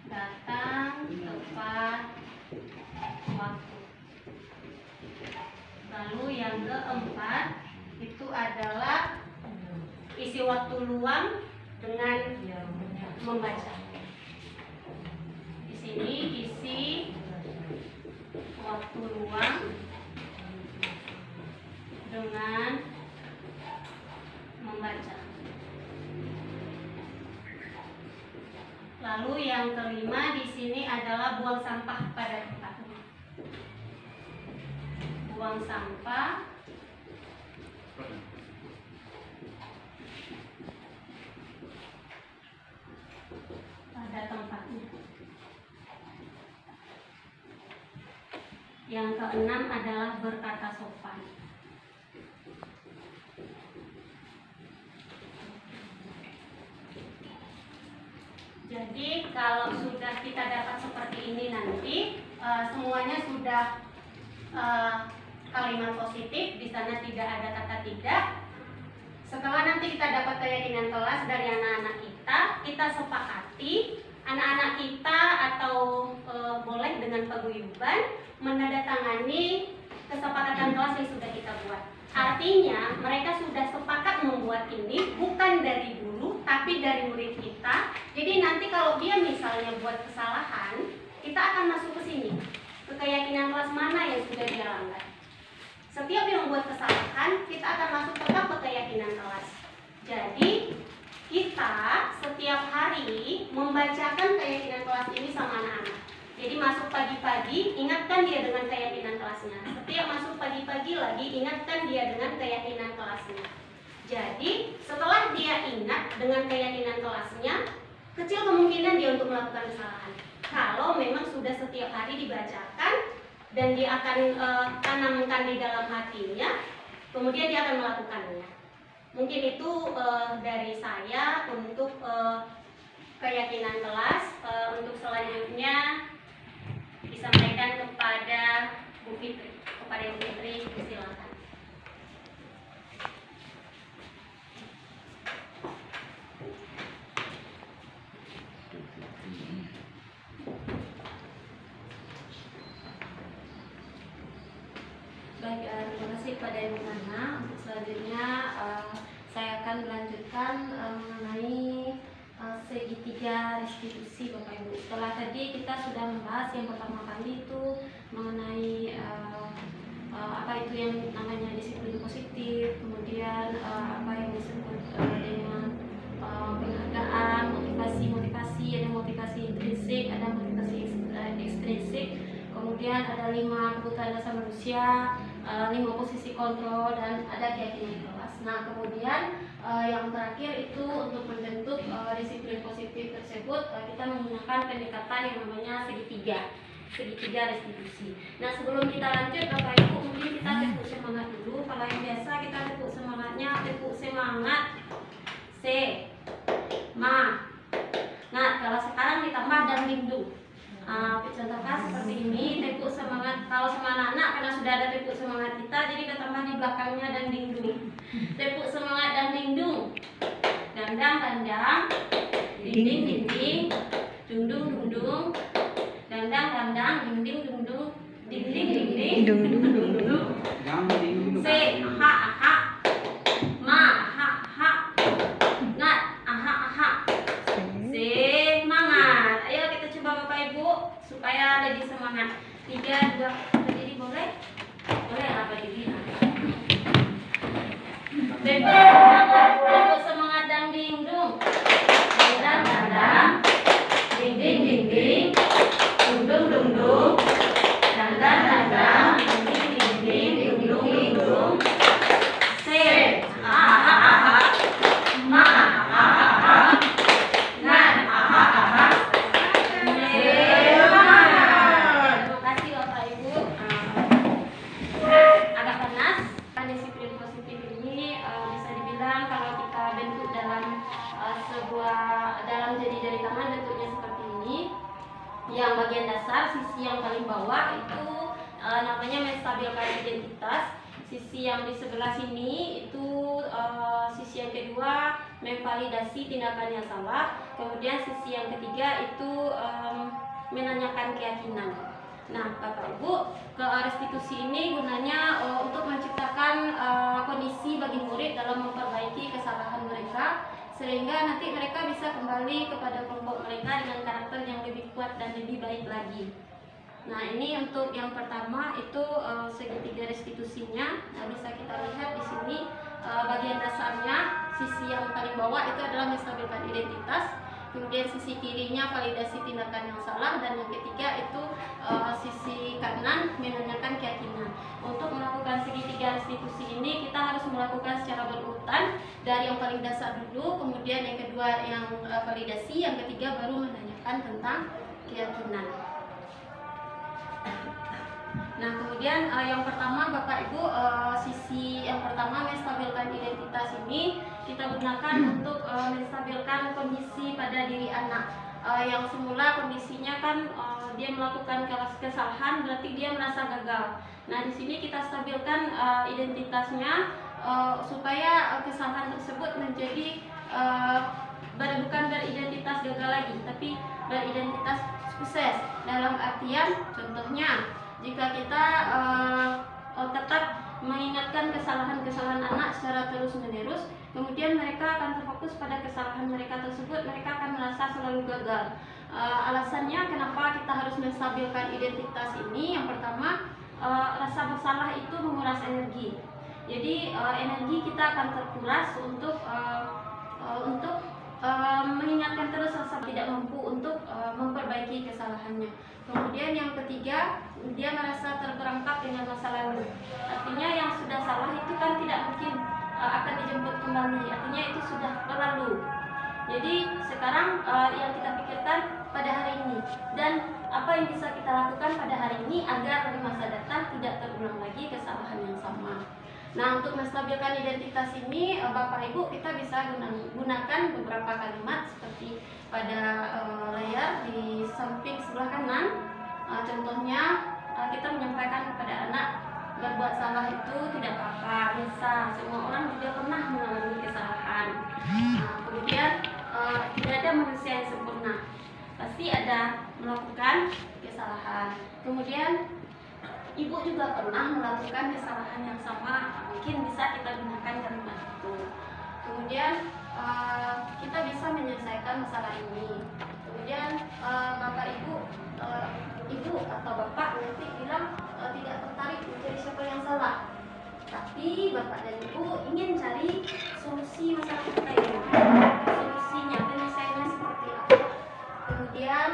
Datang tepat waktu. Lalu yang keempat itu adalah isi waktu luang dengan membaca. Di sini isi waktu luang dengan membaca. Lalu yang kelima di sini adalah buang sampah pada tempatnya. Buang sampah pada tempatnya. Yang keenam adalah berkata sopan. Jadi kalau sudah kita dapat seperti ini nanti semuanya sudah kalimat positif, di sana tidak ada kata tidak. Setelah nanti kita dapat keyakinan kelas dari anak-anak kita sepakati anak-anak kita atau boleh dengan paguyuban menandatangani kesepakatan kelas yang sudah kita buat. Artinya mereka sudah sepakat membuat ini bukan dari guru tapi dari murid kita. Jadi nanti kalau dia misalnya buat kesalahan, kita akan masuk ke sini, ke keyakinan kelas mana yang sudah dia langgar. Setiap yang membuat kesalahan, kita akan masuk tetap ke keyakinan kelas. Jadi kita setiap hari membacakan keyakinan kelas ini sama anak-anak. Jadi masuk pagi-pagi, ingatkan dia dengan keyakinan kelasnya. Setiap masuk pagi-pagi lagi, ingatkan dia dengan keyakinan kelasnya. Jadi setelah dia ingat dengan keyakinan kelasnya, kecil kemungkinan dia untuk melakukan kesalahan. Kalau memang sudah setiap hari dibacakan dan dia akan tanamkan di dalam hatinya, kemudian dia akan melakukannya. Mungkin itu dari saya untuk keyakinan kelas. Untuk selanjutnya disampaikan kepada Bu Fitri. Kepada Bu Fitri, silakan.
Baik, terima kasih kepada Ibu Nana. Untuk selanjutnya saya akan melanjutkan mengenai segitiga restitusi Bapak Ibu. Setelah tadi kita sudah membahas yang pertama kali itu mengenai apa itu yang namanya disiplin positif, kemudian apa yang disebut dengan penghargaan, motivasi, ada motivasi intrinsik, ada motivasi ekstrinsik, kemudian ada 5 kebutuhan dasar manusia, 5 posisi kontrol, dan ada keyakinan kelas. Nah, kemudian yang terakhir itu untuk membentuk disiplin positif tersebut kita menggunakan pendekatan yang namanya segitiga restitusi. Nah, sebelum kita lanjut Bapak Ibu, mungkin kita tepuk semangat dulu. Kalau yang biasa kita tepuk semangatnya, tepuk semangat semangat. Kalau sekarang ditambah dan rindu. Contohkan seperti ini, tepuk semangat. Kalau sama anak-anak karena sudah ada tepuk semangat kita, jadi kita tambah di belakangnya dan dingdung. Tepuk semangat dan dingdung. Dandang, dinding, dinding, dundung, dundung. ding se aha aha ma aha aha ngat aha aha semangat. Ayo kita coba Bapak Ibu supaya lebih semangat. 3, 2, berdiri boleh? Boleh apa diri? Untuk semangat dang ding dung. Dang dang dang. Ding ding ding ding. Dung dung dung dung. Dang dang dang dang. Ding ding ding ding dung dung dung. Se aha aha. Ma aha aha. Ngan aha aha. Terima kasih Bapak Ibu. Agak panas. Disiplin positif ini bisa dibilang kalau kita bentuk dalam dalam jadi jari tangan bentuknya seperti ini. Yang bagian dasar, sisi yang paling bawah itu namanya menstabilkan identitas. Sisi yang di sebelah sini itu sisi yang kedua memvalidasi tindakan yang salah. Kemudian sisi yang ketiga itu menanyakan keyakinan. Nah, Bapak Ibu, ke restitusi ini gunanya untuk menciptakan kondisi bagi murid dalam memperbaiki kesalahan mereka, sehingga nanti mereka bisa kembali kepada kelompok mereka dengan karakter yang lebih kuat dan lebih baik lagi. Nah, ini untuk yang pertama itu segitiga restitusinya. Nah, bisa kita lihat di sini bagian dasarnya, sisi yang paling bawah itu adalah menstabilkan identitas. Kemudian sisi kirinya validasi tindakan yang salah, dan yang ketiga itu sisi kanan menanyakan keyakinan. Untuk melakukan segitiga restitusi ini kita harus melakukan secara berurutan dari yang paling dasar dulu, kemudian yang kedua yang validasi, yang ketiga baru menanyakan tentang keyakinan. Nah, kemudian yang pertama Bapak Ibu, sisi yang pertama menstabilkan identitas ini kita gunakan untuk menstabilkan kondisi pada diri anak. Yang semula kondisinya kan dia melakukan kesalahan, berarti dia merasa gagal. Nah, di sini kita stabilkan identitasnya supaya kesalahan tersebut menjadi bukan beridentitas gagal lagi, tapi beridentitas sukses. Dalam artian, contohnya jika kita tetap mengingatkan kesalahan-kesalahan anak secara terus-menerus, kemudian mereka akan terfokus pada kesalahan mereka tersebut, mereka akan merasa selalu gagal. Alasannya kenapa kita harus menstabilkan identitas ini, yang pertama, rasa bersalah itu menguras energi. Jadi energi kita akan terkuras untuk mengingatkan terus rasa tidak mampu untuk memperbaiki kesalahannya. Kemudian yang ketiga, dia merasa terperangkap dengan masa lalu. Artinya yang sudah salah itu kan tidak mungkin akan dijemput kembali. Artinya itu sudah berlalu. Jadi sekarang yang kita pikirkan pada hari ini, dan apa yang bisa kita lakukan pada hari ini agar di masa datang tidak terulang lagi kesalahan yang sama. Nah, untuk menstabilkan identitas ini, Bapak Ibu, kita bisa gunakan beberapa kalimat seperti pada layar di samping sebelah kanan. Contohnya, kita menyampaikan kepada anak, berbuat salah itu tidak apa-apa, biasa, semua orang juga pernah mengalami kesalahan. Kemudian, tidak ada manusia yang sempurna, pasti ada melakukan kesalahan. Kemudian, Ibu juga pernah melakukan kesalahan yang sama, mungkin bisa kita gunakan kalimat itu. Kemudian kita bisa menyelesaikan masalah ini. Kemudian Bapak Ibu, Ibu atau Bapak nanti bilang tidak tertarik mencari siapa yang salah, tapi Bapak dan Ibu ingin cari solusi masalah kita ini, solusinya, penyelesaiannya seperti apa. Kemudian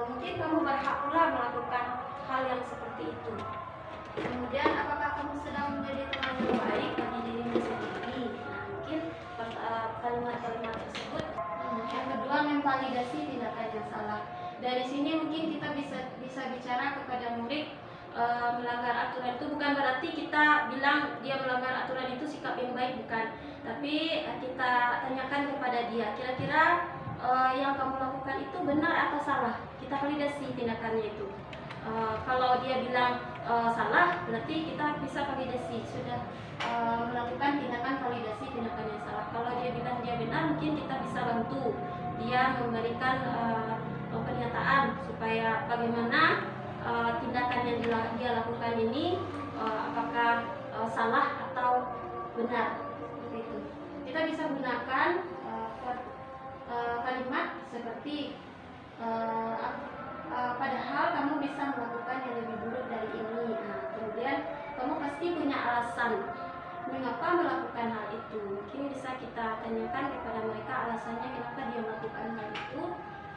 mungkin kamu berhak pula melakukan hal yang seperti itu. Kemudian apakah kamu sedang menjadi teman yang baik bagi dirimu sendiri? Nah, mungkin kalimat-kalimat tersebut. Yang kedua, memvalidasi tindakan yang salah. Dari sini mungkin kita bisa bicara kepada murid, melanggar aturan itu bukan berarti kita bilang dia melanggar aturan itu sikap yang baik, bukan. Tapi kita tanyakan kepada dia, kira-kira yang kamu lakukan itu benar atau salah? Kita validasi tindakannya itu. Kalau dia bilang salah, berarti kita bisa validasi, sudah melakukan tindakan validasi tindakan yang salah. Kalau dia bilang dia benar, mungkin kita bisa bantu dia memberikan pernyataan supaya bagaimana tindakan yang dia lakukan ini apakah salah atau benar, seperti itu. Kita bisa gunakan kalimat seperti padahal kamu bisa melakukan yang lebih buruk dari ini. Nah, kemudian kamu pasti punya alasan mengapa melakukan hal itu. Mungkin bisa kita tanyakan kepada mereka alasannya kenapa dia melakukan hal itu.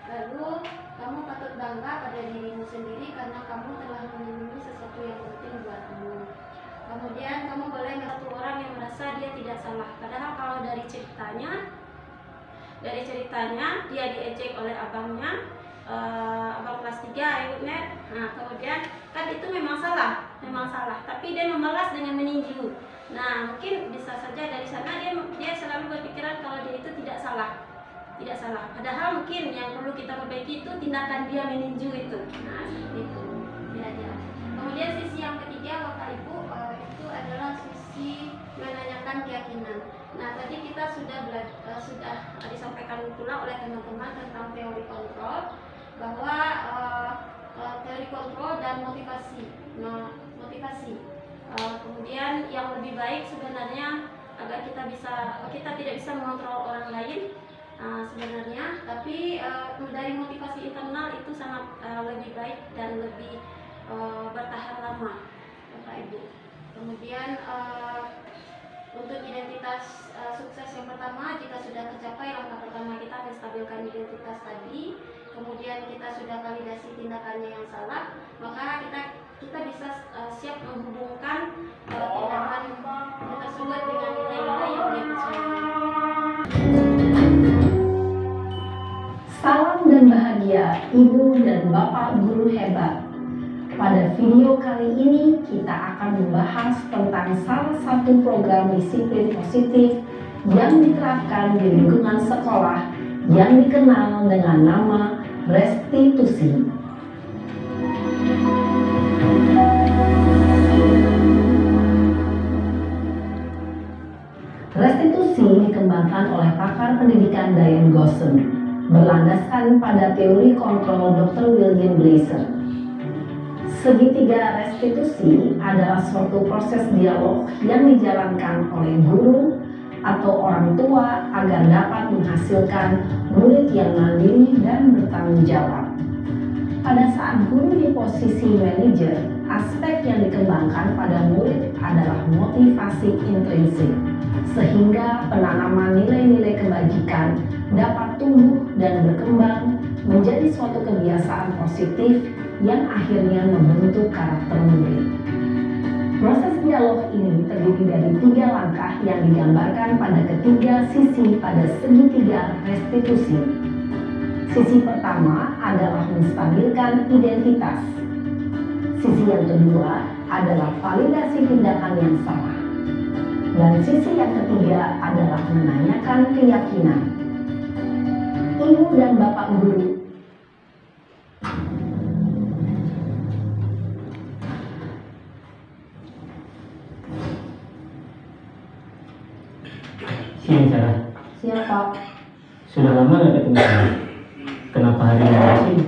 Lalu kamu patut bangga pada dirimu sendiri karena kamu telah memenuhi sesuatu yang penting buatmu. Kemudian kamu boleh satu orang yang merasa dia tidak salah. Padahal kalau dari ceritanya dia diejek oleh abang kelas 3 ya Bu Net. Nah, kemudian kan itu memang salah, tapi dia membalas dengan meninju. Nah, mungkin bisa saja dari sana dia selalu berpikiran kalau dia itu tidak salah. Padahal mungkin yang perlu kita perbaiki itu tindakan dia meninju itu. Nah, seperti itu. Kira-kira. Kemudian sisi yang ketiga Bapak Ibu itu adalah sisi menanyakan keyakinan. Nah, tadi kita sudah disampaikan pula oleh teman-teman tentang teori kontrol, bahwa teori kontrol dan motivasi. Kemudian yang lebih baik sebenarnya agar kita tidak bisa mengontrol orang lain sebenarnya, tapi dari motivasi internal itu sangat lebih baik dan lebih bertahan lama, Bapak Ibu. Kemudian untuk identitas sukses yang pertama, jika sudah tercapai langkah pertama kita menstabilkan identitas tadi, kemudian kita sudah validasi tindakannya yang salah, maka kita bisa siap menghubungkan tindakan tersebut dengan nilai-nilai yang dia percaya.
Salam dan bahagia Ibu dan Bapak guru hebat. Pada video kali ini kita akan membahas tentang salah satu program disiplin positif yang diterapkan di lingkungan sekolah yang dikenal dengan nama restitusi. Restitusi dikembangkan oleh pakar pendidikan Diane Gosson, berlandaskan pada teori kontrol Dr. William Blaser. Segitiga restitusi adalah suatu proses dialog yang dijalankan oleh guru atau orang tua agar dapat menghasilkan murid yang mandiri dan bertanggung jawab. Pada saat guru di posisi manajer, aspek yang dikembangkan pada murid adalah motivasi intrinsik, sehingga penanaman nilai-nilai kebajikan dapat tumbuh dan berkembang menjadi suatu kebiasaan positif yang akhirnya membentuk karakter murid. Proses dialog ini terdiri dari 3 langkah yang digambarkan pada ketiga sisi pada segitiga restitusi. Sisi pertama adalah menstabilkan identitas. Sisi yang kedua adalah validasi tindakan yang salah. Dan sisi yang ketiga adalah menanyakan keyakinan. Ibu dan Bapak guru,
Siang, Sarah.
Siap, Pak.
Sudah lama gak ketemu kamu? Kenapa hari ini sih?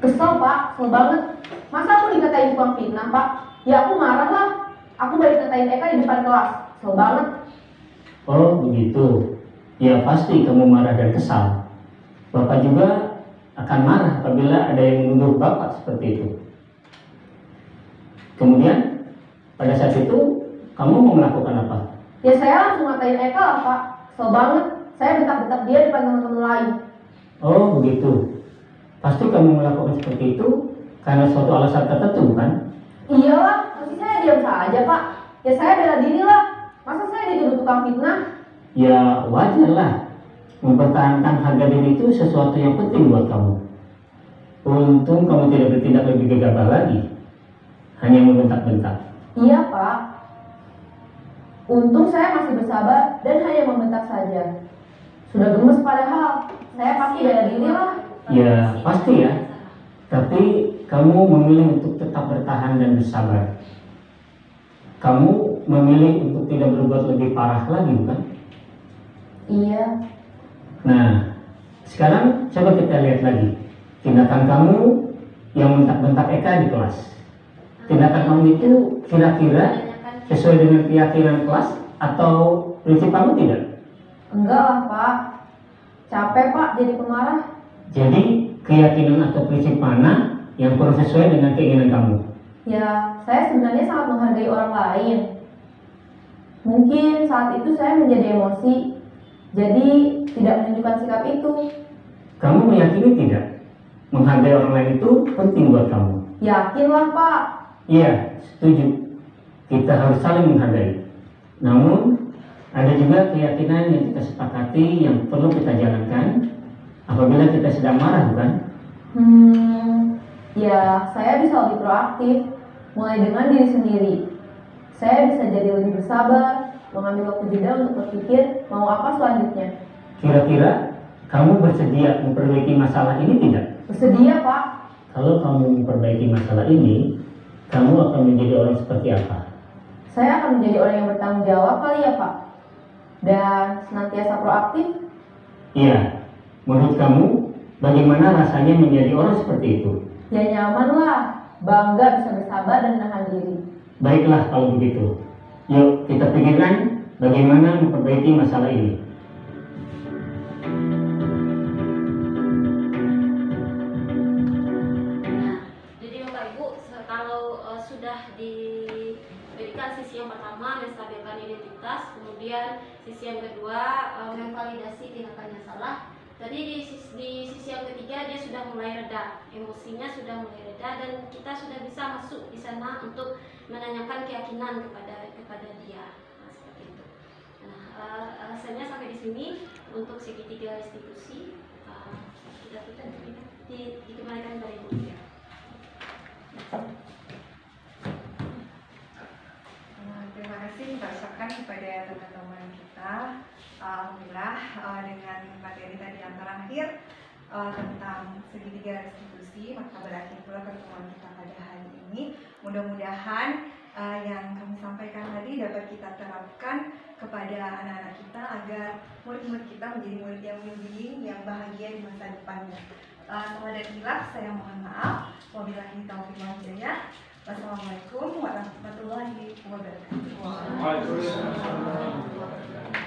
Kesel, Pak. Kesel banget. Masa aku dikatain tukang fitnah, Pak? Ya aku marah lah. Aku baru dikatain Eka di depan kelas. Kesel banget.
Oh, begitu. Ya pasti kamu marah dan kesal. Bapak juga akan marah apabila ada yang menuduh Bapak seperti itu. Kemudian, pada saat itu, kamu mau melakukan apa?
Ya saya langsung ngatain Eka lah, Pak. Kesel banget. Saya bentak-bentak dia depan teman-teman lain.
Oh, begitu. Pasti kamu melakukan seperti itu karena suatu alasan tertentu, kan?
Iyalah, pasti saya diam saja, Pak. Ya saya bela diri lah. Masa saya dituduh tukang fitnah?
Ya, wajar lah. Mempertahankan harga diri itu sesuatu yang penting buat kamu. Untung kamu tidak bertindak lebih gegabah lagi. Hanya membentak-bentak.
Iya, Pak. Untung saya masih bersabar dan hanya membentak saja. Sudah gemes padahal. Saya pasti bela diri lah.
Ya, pasti ya. Tapi kamu memilih untuk tetap bertahan dan bersabar. Kamu memilih untuk tidak berbuat lebih parah lagi, bukan?
Iya.
Nah, sekarang coba kita lihat lagi. Tindakan kamu yang bentak-bentak Eka di kelas. Tindakan kamu itu kira-kira sesuai dengan keyakinan kelas atau prinsip kamu tidak?
Enggak lah Pak, capek Pak jadi pemarah.
Jadi keyakinan atau prinsip mana yang kurang sesuai dengan keinginan kamu?
Ya, saya sebenarnya sangat menghargai orang lain. Mungkin saat itu saya menjadi emosi, jadi tidak menunjukkan sikap itu.
Kamu meyakini tidak? Menghargai orang lain itu penting buat kamu.
Yakinlah Pak.
Iya, setuju. Kita harus saling menghargai. Namun, ada juga keyakinan yang kita sepakati yang perlu kita jalankan apabila kita sedang marah, bukan?
Ya, saya bisa lebih proaktif, mulai dengan diri sendiri. Saya bisa jadi lebih bersabar, mengambil waktu jeda untuk berpikir mau apa selanjutnya.
Kira-kira kamu bersedia memperbaiki masalah ini tidak?
Bersedia Pak.
Kalau kamu memperbaiki masalah ini, kamu akan menjadi orang seperti apa?
Saya akan menjadi orang yang bertanggung jawab kali ya Pak. Dan senantiasa proaktif.
Iya, menurut kamu bagaimana rasanya menjadi orang seperti itu?
Ya nyaman lah, bangga bisa bersabar dan menahan diri.
Baiklah kalau begitu. Yuk kita pikirkan bagaimana memperbaiki masalah ini.
Jadi Bapak Ibu, kalau sudah diberikan sisi yang pertama menstabilkan identitas, kemudian sisi yang kedua memvalidasi tindakannya salah. Jadi di sisi yang ketiga dia sudah mulai reda, emosinya sudah mulai reda dan kita sudah bisa masuk di sana untuk menanyakan keyakinan kepada dia. Nah, seperti itu. Nah, alasannya sampai di sini untuk segitiga restitusi kita dikembalikan kepada Ibu.
Terima kasih kita ucapkan kepada teman-teman kita. Alhamdulillah dengan materi tadi yang terakhir tentang segitiga restitusi, maka berakhir pula pertemuan kita pada hari ini. Mudah-mudahan yang kami sampaikan tadi dapat kita terapkan kepada anak-anak kita agar murid-murid kita menjadi murid yang well-being, yang bahagia di masa depannya. Salah dan hilaf, saya mohon maaf. Wabillahi taufiq wal hidayah. Wassalamualaikum warahmatullahi wabarakatuh.
Waalaikumsalam.